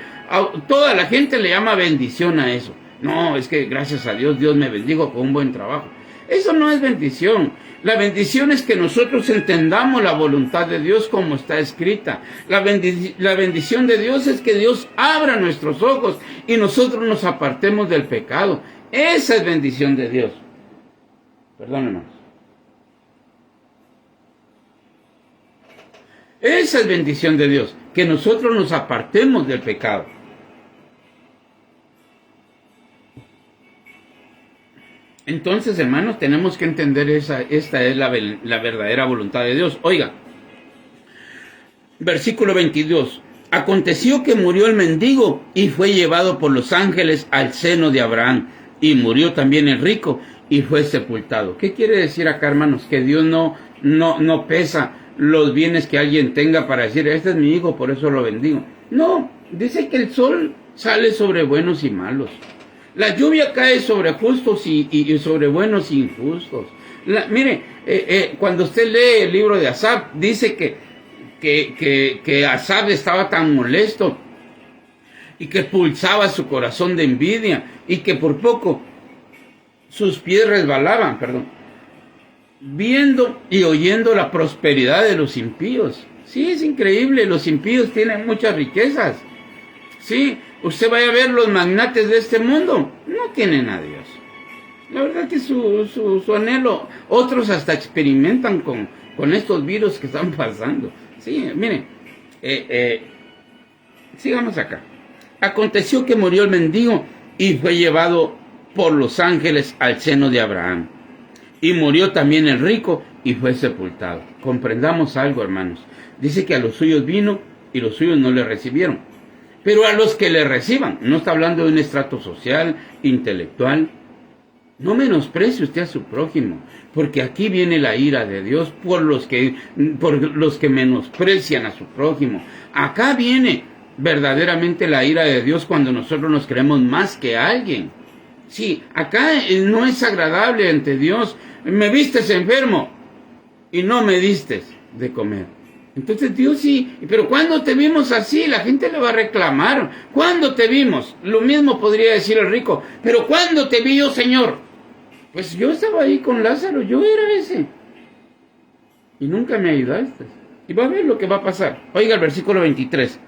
Toda la gente le llama bendición a eso. No, es que gracias a Dios, Dios me bendijo con un buen trabajo. Eso no es bendición. La bendición es que nosotros entendamos la voluntad de Dios como está escrita. La bendición de Dios es que Dios abra nuestros ojos y nosotros nos apartemos del pecado. Esa es bendición de Dios. Perdón, hermanos. Esa es bendición de Dios, que nosotros nos apartemos del pecado. Entonces, hermanos, tenemos que entender esta es la verdadera voluntad de Dios. Oiga, versículo 22. Aconteció que murió el mendigo y fue llevado por los ángeles al seno de Abraham, y murió también el rico y fue sepultado. ¿Qué quiere decir acá, hermanos? Que Dios no pesa los bienes que alguien tenga para decir, este es mi hijo, por eso lo bendigo. No, dice que el sol sale sobre buenos y malos. La lluvia cae sobre justos y sobre buenos e injustos. Mire, cuando usted lee el libro de Asaf, dice que Asaf estaba tan molesto y que pulsaba su corazón de envidia y que por poco sus pies resbalaban, viendo y oyendo la prosperidad de los impíos. Sí, es increíble, los impíos tienen muchas riquezas. Sí, usted vaya a ver los magnates de este mundo, no tienen a Dios. La verdad que su anhelo, otros hasta experimentan con estos virus que están pasando. Sí, miren, sigamos acá. Aconteció que murió el mendigo y fue llevado por los ángeles al seno de Abraham. Y murió también el rico y fue sepultado. Comprendamos algo, hermanos. Dice que a los suyos vino y los suyos no le recibieron. Pero a los que le reciban, no está hablando de un estrato social, intelectual. No menosprecie usted a su prójimo, porque aquí viene la ira de Dios por los que menosprecian a su prójimo. Acá viene verdaderamente la ira de Dios cuando nosotros nos creemos más que alguien. Sí, acá no es agradable ante Dios. Me vistes enfermo y no me diste de comer. Entonces Dios sí, pero ¿cuándo te vimos así? La gente le va a reclamar. ¿Cuándo te vimos? Lo mismo podría decir el rico. Pero ¿cuándo te vi yo, Señor? Pues yo estaba ahí con Lázaro, yo era ese. Y nunca me ayudaste. Y va a ver lo que va a pasar. Oiga el versículo 23.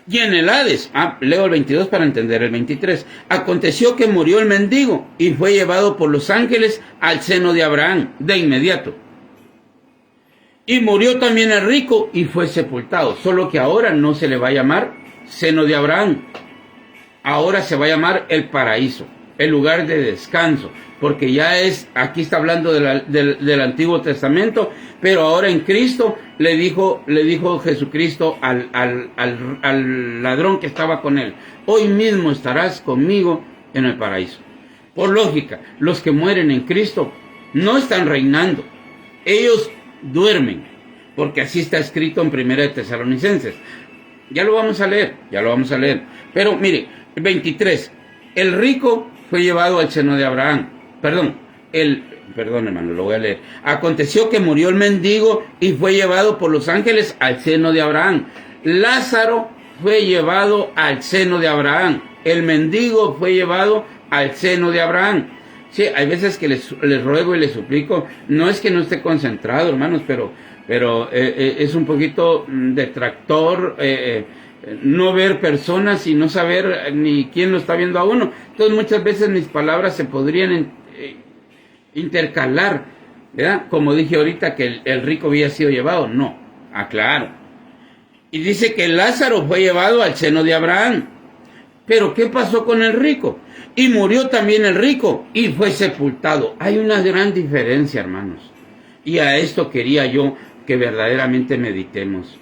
Y en el Hades, leo el 22 para entender el 23. Aconteció que murió el mendigo y fue llevado por los ángeles al seno de Abraham de inmediato. Y murió también el rico y fue sepultado. Solo que ahora no se le va a llamar seno de Abraham. Ahora se va a llamar el paraíso, el lugar de descanso. Porque ya aquí está hablando del Antiguo Testamento, pero ahora en Cristo le dijo Jesucristo al ladrón que estaba con él: hoy mismo estarás conmigo en el paraíso. Por lógica, los que mueren en Cristo no están reinando. Ellos duermen, porque así está escrito en 1 de Tesalonicenses. Ya lo vamos a leer. Pero mire, 23, el rico fue llevado al seno de Abraham. Perdón, hermano, lo voy a leer. Aconteció que murió el mendigo y fue llevado por los ángeles al seno de Abraham. Lázaro fue llevado al seno de Abraham. El mendigo fue llevado al seno de Abraham. Sí, hay veces que les ruego y les suplico, no es que no esté concentrado, hermanos, pero es un poquito detractor no ver personas y no saber ni quién lo está viendo a uno. Entonces muchas veces mis palabras se podrían intercalar, ¿verdad? Como dije ahorita que el rico había sido llevado, no, aclaro. Y dice que Lázaro fue llevado al seno de Abraham. Pero ¿qué pasó con el rico? Y murió también el rico y fue sepultado. Hay una gran diferencia, hermanos. Y a esto quería yo que verdaderamente meditemos.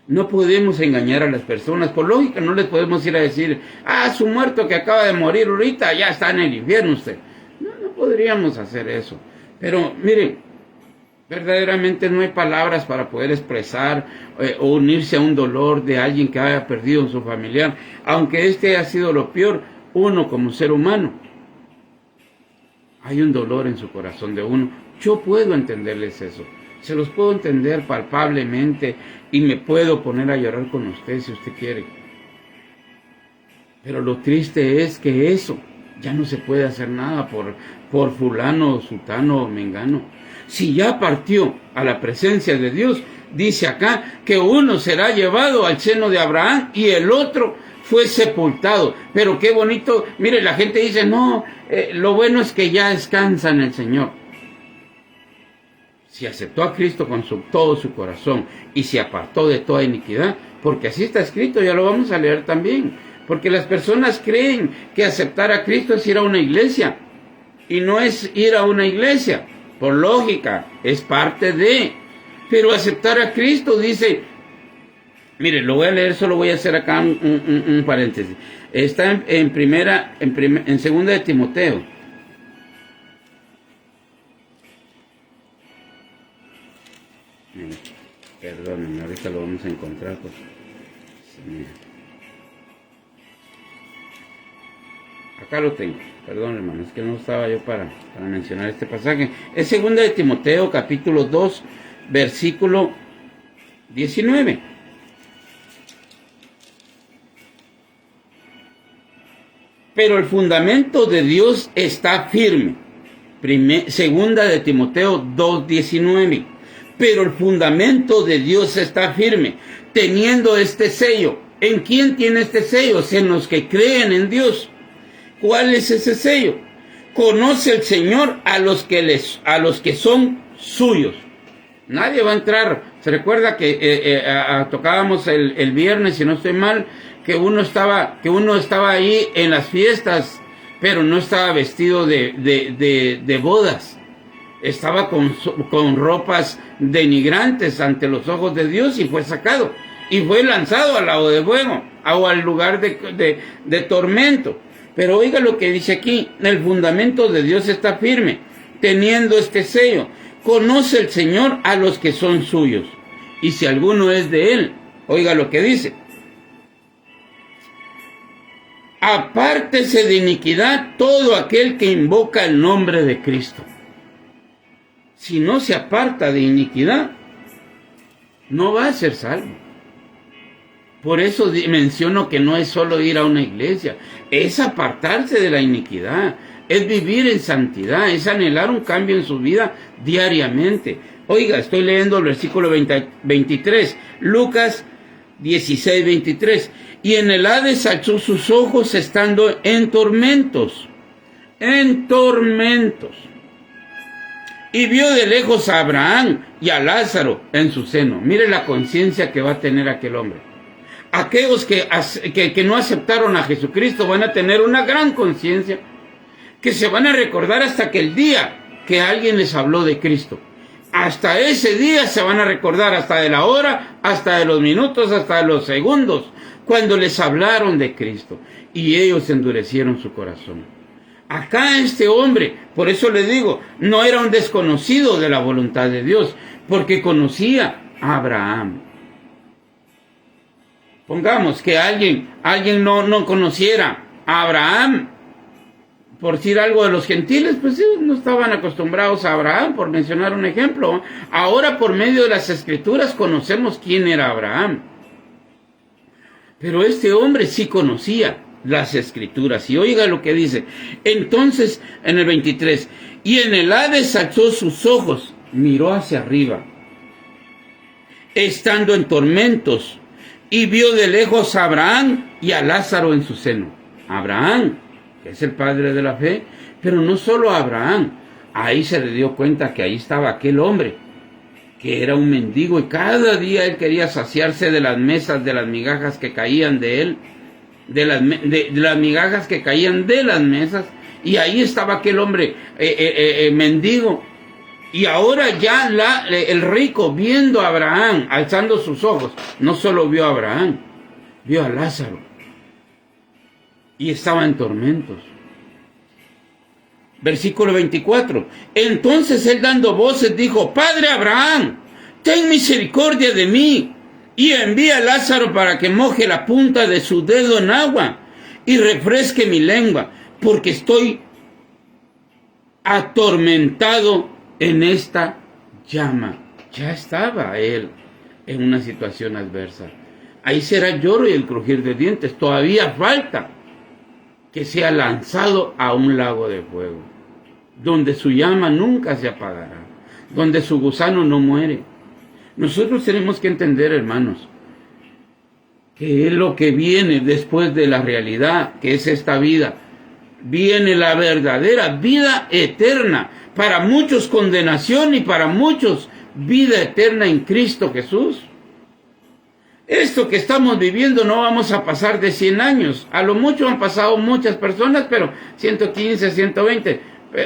No podemos engañar a las personas. Por lógica no les podemos ir a decir, su muerto que acaba de morir ahorita ya está en el infierno usted. No podríamos hacer eso. Pero miren, verdaderamente no hay palabras para poder expresar o unirse a un dolor de alguien que haya perdido a su familiar, aunque este haya sido lo peor, uno como ser humano. Hay un dolor en su corazón de uno. Yo puedo entenderles eso. Se los puedo entender palpablemente y me puedo poner a llorar con usted si usted quiere. Pero lo triste es que eso ya no se puede hacer nada por fulano, sutano o mengano. Si ya partió a la presencia de Dios, dice acá que uno será llevado al seno de Abraham y el otro fue sepultado. Pero qué bonito, mire, la gente dice, no, lo bueno es que ya descansa en el Señor. Si aceptó a Cristo con todo su corazón y se apartó de toda iniquidad, porque así está escrito, ya lo vamos a leer también, porque las personas creen que aceptar a Cristo es ir a una iglesia, y no es ir a una iglesia, por lógica, es parte de, pero aceptar a Cristo dice, mire, lo voy a leer, solo voy a hacer acá un paréntesis, está en segunda de Timoteo. Perdónenme, ahorita lo vamos a encontrar. Pues. Acá lo tengo. Perdón, hermano, es que no estaba yo para mencionar este pasaje. Es segunda de Timoteo, capítulo 2, versículo 19. Pero el fundamento de Dios está firme. Segunda de Timoteo 2, 19. Pero el fundamento de Dios está firme, teniendo este sello. ¿En quién tiene este sello? En los que creen en Dios. ¿Cuál es ese sello? Conoce el Señor a los que son suyos. Nadie va a entrar. Se recuerda que tocábamos el viernes, si no estoy mal, que uno estaba ahí en las fiestas, pero no estaba vestido de bodas. Estaba con ropas denigrantes ante los ojos de Dios y fue sacado. Y fue lanzado al lago de fuego o al lugar de tormento. Pero oiga lo que dice aquí, el fundamento de Dios está firme, teniendo este sello. Conoce el Señor a los que son suyos. Y si alguno es de él, oiga lo que dice. Apártese de iniquidad todo aquel que invoca el nombre de Cristo. Si no se aparta de iniquidad, no va a ser salvo. Por eso menciono que no es solo ir a una iglesia, es apartarse de la iniquidad, es vivir en santidad, es anhelar un cambio en su vida diariamente. Oiga, estoy leyendo el versículo 23, Lucas 16, 23. Y en el Hades alzó sus ojos estando en tormentos. Y vio de lejos a Abraham y a Lázaro en su seno. Mire la conciencia que va a tener aquel hombre. Aquellos que no aceptaron a Jesucristo van a tener una gran conciencia, que se van a recordar hasta que el día que alguien les habló de Cristo. Hasta ese día se van a recordar, hasta de la hora, hasta de los minutos, hasta de los segundos, cuando les hablaron de Cristo. Y ellos endurecieron su corazón. Acá este hombre, por eso le digo, no era un desconocido de la voluntad de Dios, porque conocía a Abraham. Pongamos que alguien no conociera a Abraham, por decir algo de los gentiles, pues ellos no estaban acostumbrados a Abraham, por mencionar un ejemplo. Ahora por medio de las escrituras conocemos quién era Abraham. Pero este hombre sí conocía las escrituras. Y oiga lo que dice. Entonces, en el 23, y en el Hades alzó sus ojos, miró hacia arriba, estando en tormentos, y vio de lejos a Abraham y a Lázaro en su seno. Abraham, que es el padre de la fe, pero no solo a Abraham. Ahí se le dio cuenta que ahí estaba aquel hombre, que era un mendigo, y cada día él quería saciarse de las mesas, de las migajas que caían de él, de las migajas que caían de las mesas, y ahí estaba aquel hombre mendigo. Y ahora ya el rico, viendo a Abraham, alzando sus ojos, no solo vio a Abraham, vio a Lázaro, y estaba en tormentos. Versículo 24. Entonces él, dando voces, dijo: Padre Abraham, ten misericordia de mí, y envía a Lázaro para que moje la punta de su dedo en agua y refresque mi lengua, porque estoy atormentado en esta llama. Ya estaba él en una situación adversa. Ahí será el lloro y el crujir de dientes. Todavía falta que sea lanzado a un lago de fuego, donde su llama nunca se apagará, donde su gusano no muere. Nosotros tenemos que entender, hermanos, que es lo que viene después de la realidad, que es esta vida. Viene la verdadera vida eterna. Para muchos condenación y para muchos vida eterna en Cristo Jesús. Esto que estamos viviendo no vamos a pasar de 100 años. A lo mucho han pasado muchas personas, pero 115, 120.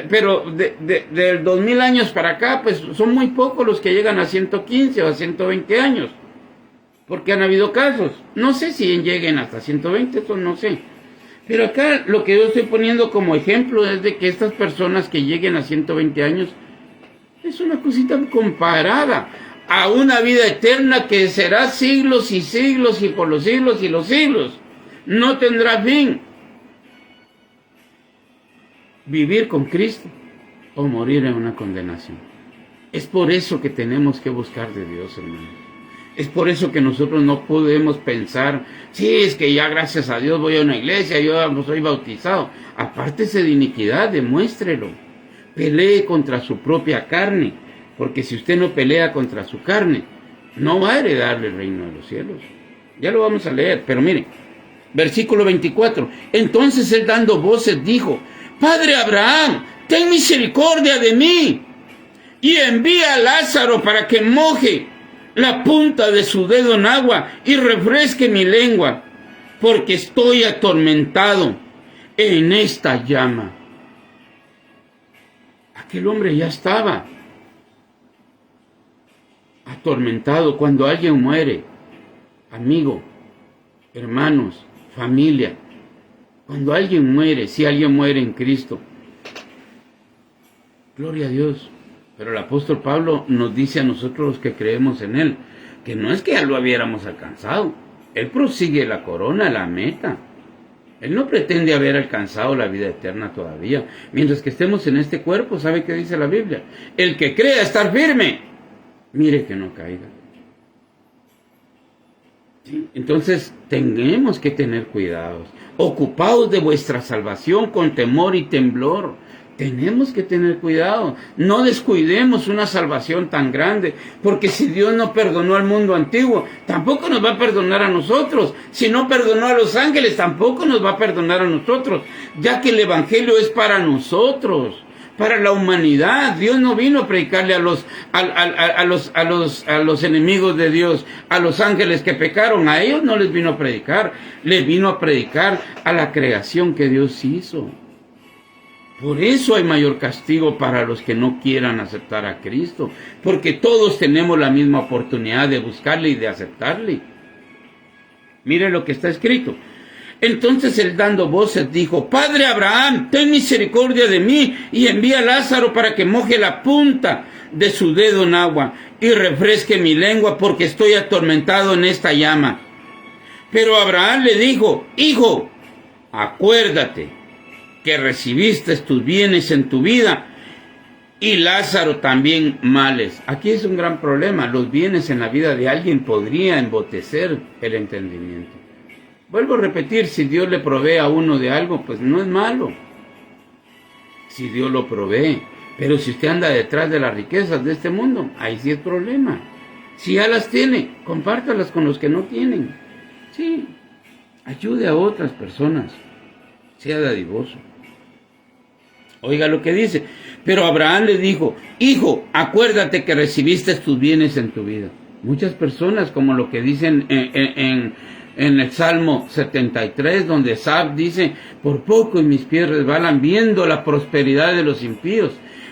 Pero del 2000 años para acá, pues son muy pocos los que llegan a 115 o a 120 años. Porque han habido casos. No sé si lleguen hasta 120, eso no sé. Pero acá lo que yo estoy poniendo como ejemplo es de que estas personas que lleguen a 120 años es una cosita comparada a una vida eterna que será siglos y siglos y por los siglos y los siglos. No tendrá fin. Vivir con Cristo o morir en una condenación. Es por eso que tenemos que buscar de Dios, hermanos. Es por eso que nosotros no podemos pensar, sí, es que ya gracias a Dios voy a una iglesia, yo soy bautizado. Apártese de iniquidad, demuéstrelo. Pelee contra su propia carne, porque si usted no pelea contra su carne, no va a heredarle el reino de los cielos. Ya lo vamos a leer, pero mire, versículo 24. Entonces él, dando voces, dijo: Padre Abraham, ten misericordia de mí, y envía a Lázaro para que moje la punta de su dedo en agua y refresque mi lengua, porque estoy atormentado en esta llama. Aquel hombre ya estaba atormentado. Cuando alguien muere, amigo, hermanos, familia, cuando alguien muere, si alguien muere en Cristo, gloria a Dios. Pero el apóstol Pablo nos dice a nosotros los que creemos en Él, que no es que ya lo hubiéramos alcanzado. Él prosigue la corona, la meta. Él no pretende haber alcanzado la vida eterna todavía. Mientras que estemos en este cuerpo, ¿sabe qué dice la Biblia? El que crea estar firme, mire que no caiga. ¿Sí? Entonces, tenemos que tener cuidados. Ocupaos de vuestra salvación con temor y temblor. Tenemos que tener cuidado. No descuidemos una salvación tan grande, porque si Dios no perdonó al mundo antiguo, tampoco nos va a perdonar a nosotros. Si no perdonó a los ángeles, tampoco nos va a perdonar a nosotros, ya que el evangelio es para nosotros, para la humanidad. Dios no vino a predicarle a los enemigos de Dios, a los ángeles que pecaron. A ellos no les vino a predicar, les vino a predicar a la creación que Dios hizo. Por eso hay mayor castigo para los que no quieran aceptar a Cristo, porque todos tenemos la misma oportunidad de buscarle y de aceptarle. Mire lo que está escrito. Entonces él, dando voces, dijo: Padre Abraham, ten misericordia de mí, y envía a Lázaro para que moje la punta de su dedo en agua y refresque mi lengua, porque estoy atormentado en esta llama. Pero Abraham le dijo: Hijo, acuérdate que recibiste tus bienes en tu vida, y Lázaro también males. Aquí es un gran problema. Los bienes en la vida de alguien podría embotecer el entendimiento. Vuelvo a repetir, si Dios le provee a uno de algo, pues no es malo. Si Dios lo provee. Pero si usted anda detrás de las riquezas de este mundo, ahí sí es problema. Si ya las tiene, compártalas con los que no tienen. Sí, ayude a otras personas. Sea dadivoso. Oiga lo que dice. Pero Abraham le dijo: hijo, acuérdate que recibiste tus bienes en tu vida. Muchas personas, como lo que dicen en el Salmo 73, donde Asaf dice: por poco y mis pies resbalan viendo la prosperidad de los impíos.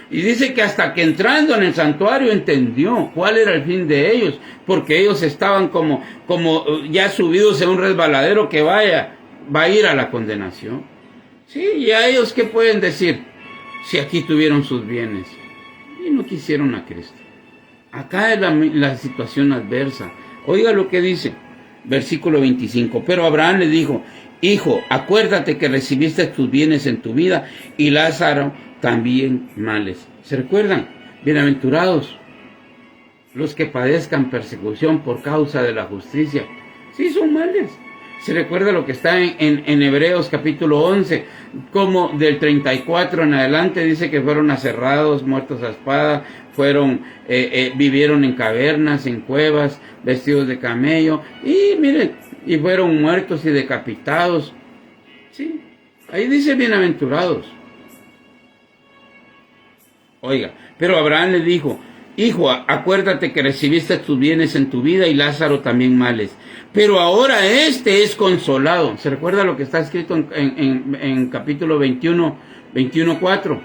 Y dice que hasta que entrando en el santuario entendió cuál era el fin de ellos, porque ellos estaban como ya subidos en un resbaladero que va a ir a la condenación. Sí, y a ellos, ¿qué pueden decir? Si aquí tuvieron sus bienes y no quisieron a Cristo. Acá es la situación adversa. Oiga lo que dice, versículo 25. Pero Abraham le dijo: hijo, acuérdate que recibiste tus bienes en tu vida, y Lázaro también males. ¿Se recuerdan? Bienaventurados los que padezcan persecución por causa de la justicia. Sí, son males. Se recuerda lo que está en Hebreos capítulo 11, como del 34 en adelante dice que fueron aserrados, muertos a espada, vivieron en cavernas, en cuevas, vestidos de camello, y miren, y fueron muertos y decapitados. Sí, ahí dice bienaventurados. Oiga, pero Abraham le dijo: hijo, acuérdate que recibiste tus bienes en tu vida, y Lázaro también males. Pero ahora este es consolado. ¿Se recuerda lo que está escrito en capítulo 21, 4?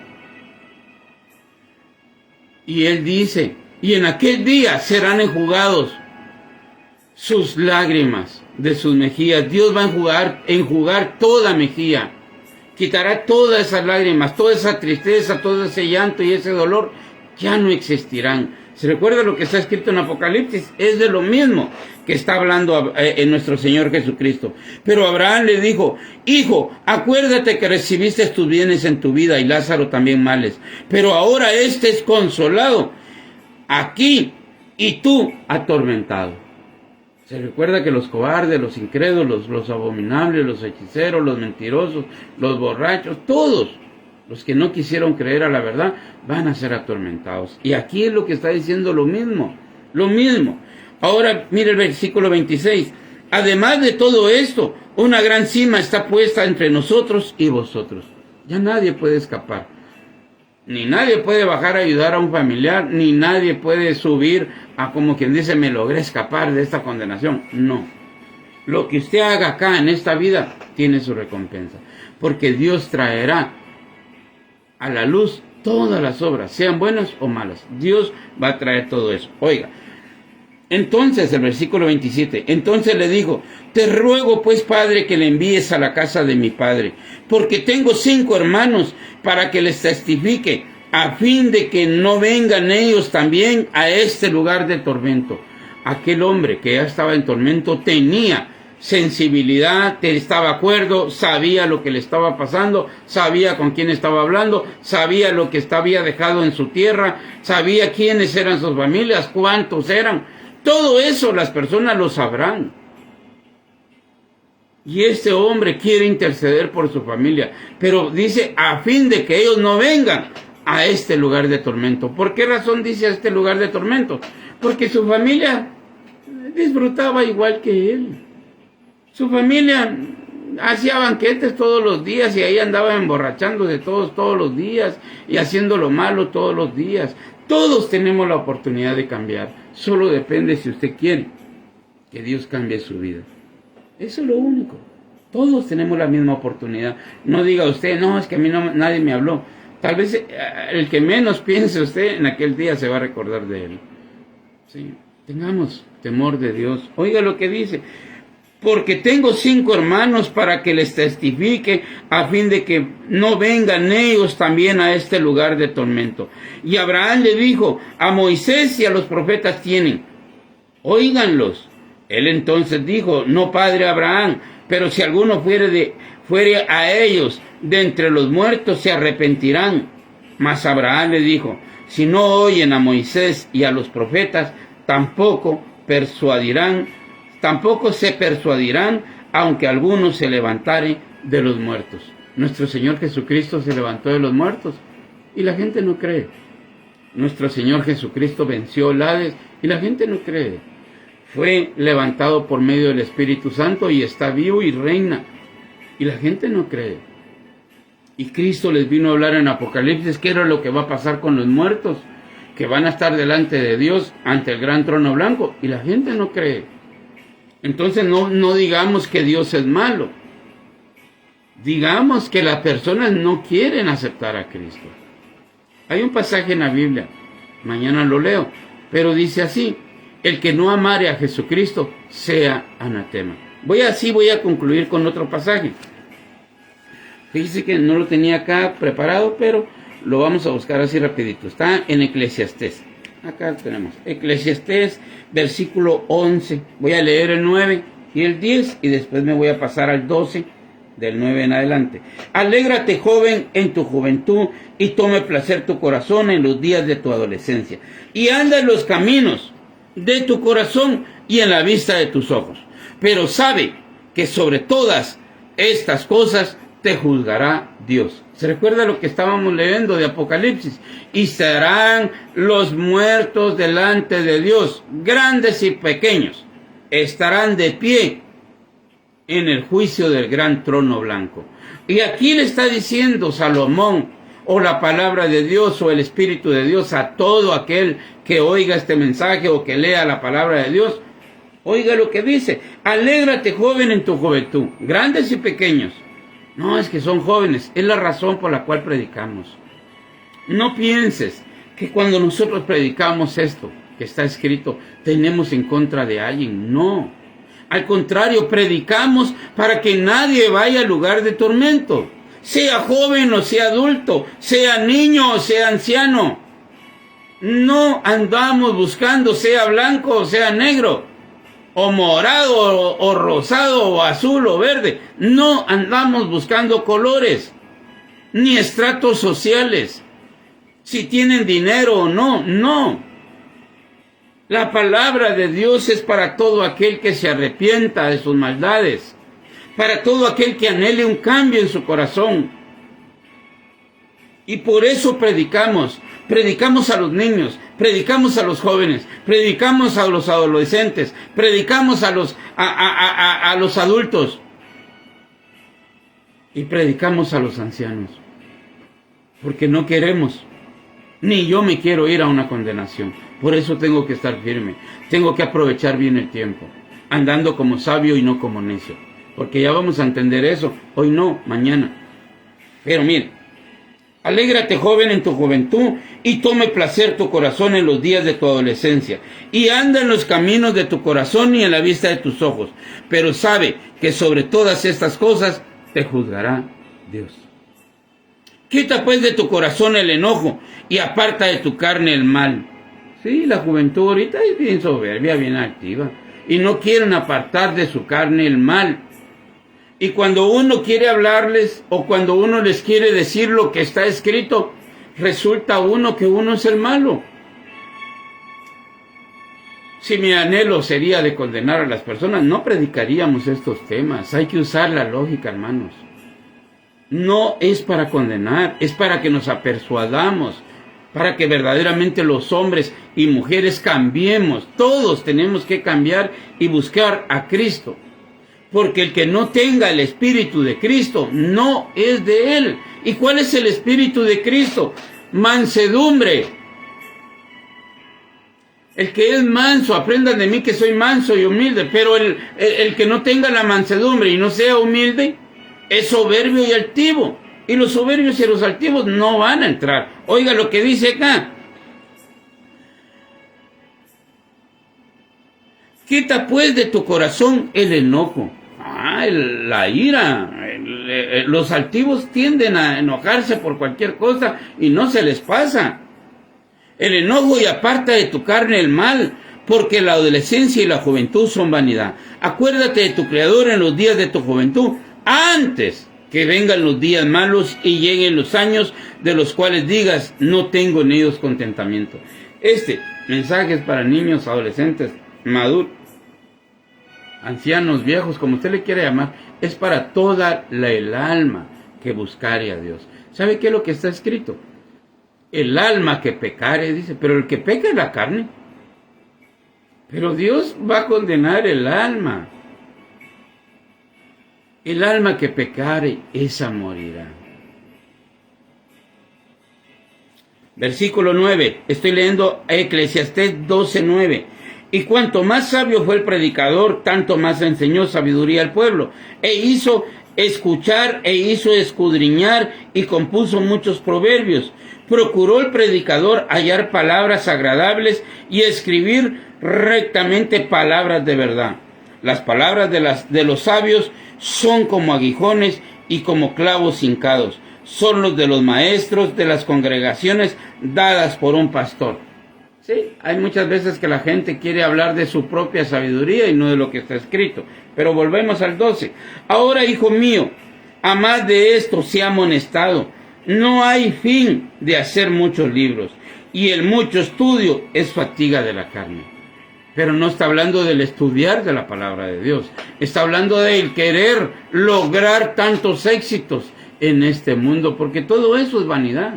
Y él dice: y en aquel día serán enjugados sus lágrimas de sus mejillas. Dios va a enjugar toda mejilla. Quitará todas esas lágrimas, toda esa tristeza, todo ese llanto y ese dolor. Ya no existirán. ¿Se recuerda lo que está escrito en Apocalipsis? Es de lo mismo que está hablando en nuestro Señor Jesucristo. Pero Abraham le dijo: hijo, acuérdate que recibiste tus bienes en tu vida, y Lázaro también males. Pero ahora este es consolado aquí, y tú atormentado. Se recuerda que los cobardes, los incrédulos, los abominables, los hechiceros, los mentirosos, los borrachos, todos los que no quisieron creer a la verdad, van a ser atormentados. Y aquí es lo que está diciendo lo mismo. Ahora, mire el versículo 26. Además de todo esto, una gran cima está puesta entre nosotros y vosotros. Ya nadie puede escapar. Ni nadie puede bajar a ayudar a un familiar, ni nadie puede subir a, como quien dice, me logré escapar de esta condenación. No. Lo que usted haga acá en esta vida tiene su recompensa. Porque Dios traerá a la luz todas las obras, sean buenas o malas. Dios va a traer todo eso. Oiga, entonces el versículo 27, entonces le dijo: te ruego pues, padre, que le envíes a la casa de mi padre, porque tengo 5 hermanos, para que les testifique, a fin de que no vengan ellos también a este lugar de tormento. Aquel hombre que ya estaba en tormento tenía sensibilidad, estaba de acuerdo, sabía lo que le estaba pasando, sabía con quién estaba hablando, sabía lo que había dejado en su tierra, sabía quiénes eran sus familias, cuántos eran. Todo eso las personas lo sabrán. Y este hombre quiere interceder por su familia, pero dice: a fin de que ellos no vengan a este lugar de tormento. ¿Por qué razón dice a este lugar de tormento? Porque su familia disfrutaba igual que él. Su familia hacía banquetes todos los días y ahí andaba emborrachándose todos los días y haciendo lo malo todos los días. Todos tenemos la oportunidad de cambiar. Solo depende si usted quiere que Dios cambie su vida. Eso es lo único. Todos tenemos la misma oportunidad. No diga usted: no, es que a mí nadie me habló. Tal vez el que menos piense usted en aquel día se va a recordar de él. Sí, tengamos temor de Dios. Oiga lo que dice: porque tengo 5 hermanos, para que les testifique, a fin de que no vengan ellos también a este lugar de tormento. Y Abraham le dijo: a Moisés y a los profetas tienen, óiganlos. Él entonces dijo: no, padre Abraham, pero si alguno fuere a ellos, de entre los muertos se arrepentirán. Mas Abraham le dijo: si no oyen a Moisés y a los profetas, tampoco se persuadirán, aunque algunos se levantaren de los muertos. Nuestro Señor Jesucristo se levantó de los muertos y la gente no cree. Nuestro Señor Jesucristo venció el Hades y la gente no cree. Fue levantado por medio del Espíritu Santo y está vivo y reina. Y la gente no cree. Y Cristo les vino a hablar en Apocalipsis qué era lo que va a pasar con los muertos, que van a estar delante de Dios ante el gran trono blanco. Y la gente no cree. Entonces no digamos que Dios es malo. Digamos que las personas no quieren aceptar a Cristo. Hay un pasaje en la Biblia, mañana lo leo, pero dice así: el que no amare a Jesucristo sea anatema. Voy a concluir con otro pasaje. Fíjese que no lo tenía acá preparado, pero lo vamos a buscar así rapidito. Está en Eclesiastés. Acá tenemos Eclesiastés, versículo 11. Voy a leer el 9 y el 10 y después me voy a pasar al 12, del 9 en adelante. Alégrate, joven, en tu juventud, y tome placer tu corazón en los días de tu adolescencia. Y anda en los caminos de tu corazón y en la vista de tus ojos. Pero sabe que sobre todas estas cosas te juzgará Dios. ¿Se recuerda lo que estábamos leyendo de Apocalipsis? Y serán los muertos delante de Dios, grandes y pequeños. Estarán de pie en el juicio del gran trono blanco. Y aquí le está diciendo Salomón, o la palabra de Dios, o el Espíritu de Dios, a todo aquel que oiga este mensaje o que lea la palabra de Dios. Oiga lo que dice: alégrate, joven, en tu juventud, grandes y pequeños. No, es que son jóvenes, es la razón por la cual predicamos. No pienses que cuando nosotros predicamos esto que está escrito, tenemos en contra de alguien. No, al contrario, predicamos para que nadie vaya al lugar de tormento, sea joven o sea adulto, sea niño o sea anciano. No andamos buscando sea blanco o sea negro, o morado, o rosado, o azul, o verde. No andamos buscando colores, ni estratos sociales, si tienen dinero o no, no. La palabra de Dios es para todo aquel que se arrepienta de sus maldades, para todo aquel que anhele un cambio en su corazón. Y por eso predicamos a los niños, predicamos a los jóvenes, predicamos a los adolescentes, predicamos a los adultos y predicamos a los ancianos, porque no queremos, ni yo me quiero ir a una condenación. Por eso tengo que estar firme, tengo que aprovechar bien el tiempo, andando como sabio y no como necio, porque ya vamos a entender eso, hoy no, mañana. Pero mire: alégrate, joven, en tu juventud, y tome placer tu corazón en los días de tu adolescencia, y anda en los caminos de tu corazón y en la vista de tus ojos, pero sabe que sobre todas estas cosas te juzgará Dios. Quita pues de tu corazón el enojo, y aparta de tu carne el mal. Sí, la juventud ahorita es bien soberbia, bien activa, y no quieren apartar de su carne el mal. Y cuando uno quiere hablarles, o cuando uno les quiere decir lo que está escrito, resulta que uno es el malo. Si mi anhelo sería de condenar a las personas, no predicaríamos estos temas. Hay que usar la lógica, hermanos. No es para condenar, es para que nos apersuadamos, para que verdaderamente los hombres y mujeres cambiemos. Todos tenemos que cambiar y buscar a Cristo. Porque el que no tenga el Espíritu de Cristo no es de Él. ¿Y cuál es el Espíritu de Cristo? Mansedumbre. El que es manso, aprendan de mí que soy manso y humilde. Pero el que no tenga la mansedumbre y no sea humilde, es soberbio y altivo. Y los soberbios y los altivos no van a entrar. Oiga lo que dice acá: quita pues de tu corazón el enojo. La ira. Los altivos tienden a enojarse por cualquier cosa y no se les pasa. El enojo, y aparta de tu carne el mal, porque la adolescencia y la juventud son vanidad. Acuérdate de tu Creador en los días de tu juventud, antes que vengan los días malos y lleguen los años de los cuales digas, no tengo en ellos contentamiento. Este mensaje es para niños, adolescentes, maduros, ancianos, viejos, como usted le quiera llamar. Es para toda el alma que buscare a Dios. ¿Sabe qué es lo que está escrito? El alma que pecare, dice, pero el que peca es la carne. Pero Dios va a condenar el alma. El alma que pecare, esa morirá. Versículo 9. Estoy leyendo Eclesiastés 12:9. Y cuanto más sabio fue el predicador, tanto más enseñó sabiduría al pueblo. E hizo escuchar, e hizo escudriñar, y compuso muchos proverbios. Procuró el predicador hallar palabras agradables y escribir rectamente palabras de verdad. Las palabras de los sabios son como aguijones y como clavos hincados. Son los de los maestros de las congregaciones dadas por un pastor. Sí, hay muchas veces que la gente quiere hablar de su propia sabiduría y no de lo que está escrito. Pero volvemos al 12. Ahora, hijo mío, a más de esto sea amonestado. No hay fin de hacer muchos libros, y el mucho estudio es fatiga de la carne. Pero no está hablando del estudiar de la palabra de Dios. Está hablando del querer lograr tantos éxitos en este mundo, porque todo eso es vanidad.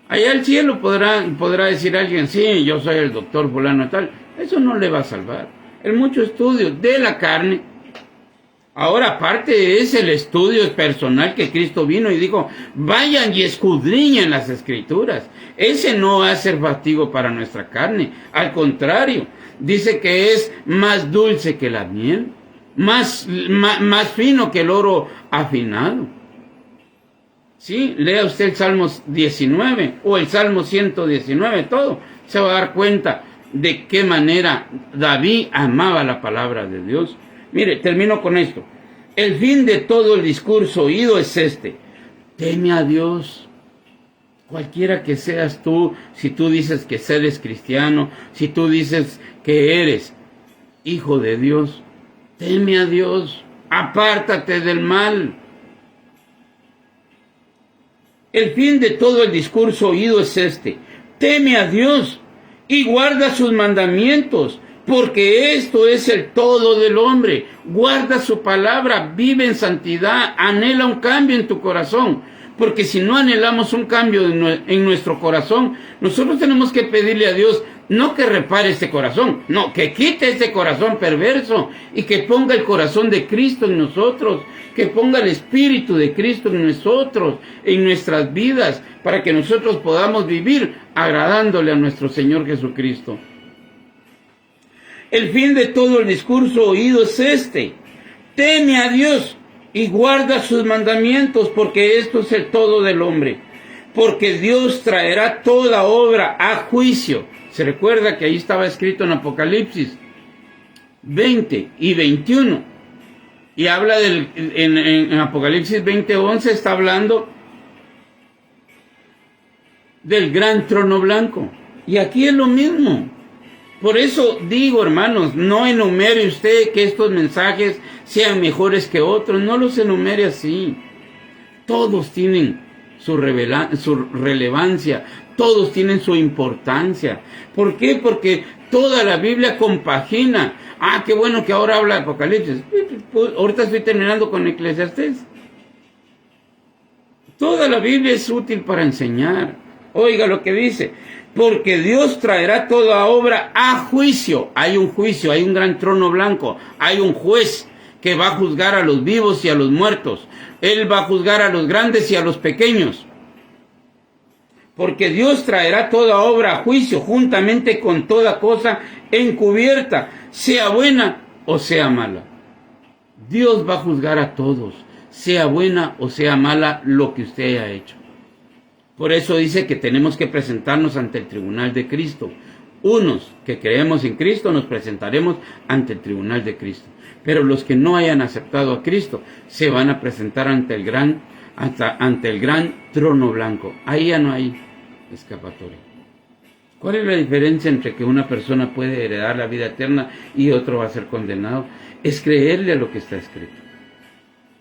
Allá al cielo podrá decir alguien, sí, yo soy el doctor fulano tal. Eso no le va a salvar. El mucho estudio de la carne. Ahora, aparte es el estudio personal que Cristo vino y dijo, vayan y escudriñen las Escrituras. Ese no va a ser fatigo para nuestra carne. Al contrario, dice que es más dulce que la miel, más fino que el oro afinado. Sí, lea usted el Salmo 19 o el Salmo 119, todo. Se va a dar cuenta de qué manera David amaba la palabra de Dios. Mire, termino con esto. El fin de todo el discurso oído es este: teme a Dios. Cualquiera que seas tú, si tú dices que eres cristiano, si tú dices que eres hijo de Dios, teme a Dios, apártate del mal. El fin de todo el discurso oído es este: teme a Dios y guarda sus mandamientos, porque esto es el todo del hombre. Guarda su palabra, vive en santidad, anhela un cambio en tu corazón. Porque si no anhelamos un cambio en nuestro corazón, nosotros tenemos que pedirle a Dios, no que repare este corazón, no, que quite este corazón perverso y que ponga el corazón de Cristo en nosotros, que ponga el Espíritu de Cristo en nosotros, en nuestras vidas, para que nosotros podamos vivir agradándole a nuestro Señor Jesucristo. El fin de todo el discurso oído es este: teme a Dios y guarda sus mandamientos, porque esto es el todo del hombre. Porque Dios traerá toda obra a juicio. Se recuerda que ahí estaba escrito en Apocalipsis 20 y 21. Y habla en Apocalipsis 20:11 está hablando del gran trono blanco. Y aquí es lo mismo. Por eso digo, hermanos, no enumere usted que estos mensajes sean mejores que otros. No los enumere así. Todos tienen su relevancia. Todos tienen su importancia. ¿Por qué? Porque toda la Biblia compagina. Ah, qué bueno que ahora habla de Apocalipsis. Pues, ahorita estoy terminando con Eclesiastés. Toda la Biblia es útil para enseñar. Oiga lo que dice: porque Dios traerá toda obra a juicio. Hay un juicio, hay un gran trono blanco, hay un juez que va a juzgar a los vivos y a los muertos. Él va a juzgar a los grandes y a los pequeños. Porque Dios traerá toda obra a juicio, juntamente con toda cosa encubierta, sea buena o sea mala. Dios va a juzgar a todos, sea buena o sea mala lo que usted haya hecho. Por eso dice que tenemos que presentarnos ante el tribunal de Cristo. Unos que creemos en Cristo nos presentaremos ante el tribunal de Cristo. Pero los que no hayan aceptado a Cristo se van a presentar ante el gran trono blanco. Ahí ya no hay escapatoria. ¿Cuál es la diferencia entre que una persona puede heredar la vida eterna y otro va a ser condenado? Es creerle a lo que está escrito.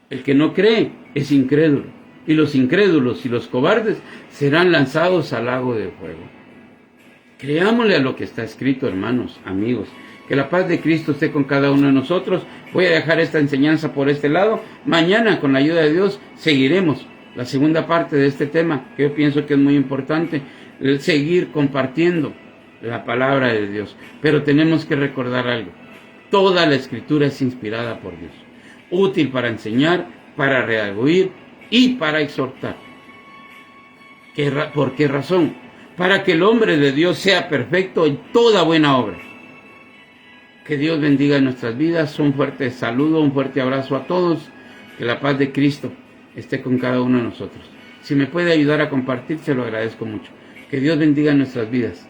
El que no cree es incrédulo, y los incrédulos y los cobardes serán lanzados al lago de fuego. Creámosle a lo que está escrito, hermanos, amigos. Que la paz de Cristo esté con cada uno de nosotros. Voy a dejar esta enseñanza por este lado. Mañana, con la ayuda de Dios, seguiremos la segunda parte de este tema, que yo pienso que es muy importante, el seguir compartiendo la palabra de Dios. Pero tenemos que recordar algo. Toda la Escritura es inspirada por Dios, útil para enseñar, para redarguir y para exhortar. ¿Por qué razón? Para que el hombre de Dios sea perfecto en toda buena obra. Que Dios bendiga nuestras vidas. Un fuerte saludo, un fuerte abrazo a todos. Que la paz de Cristo esté con cada uno de nosotros. Si me puede ayudar a compartir, se lo agradezco mucho. Que Dios bendiga nuestras vidas.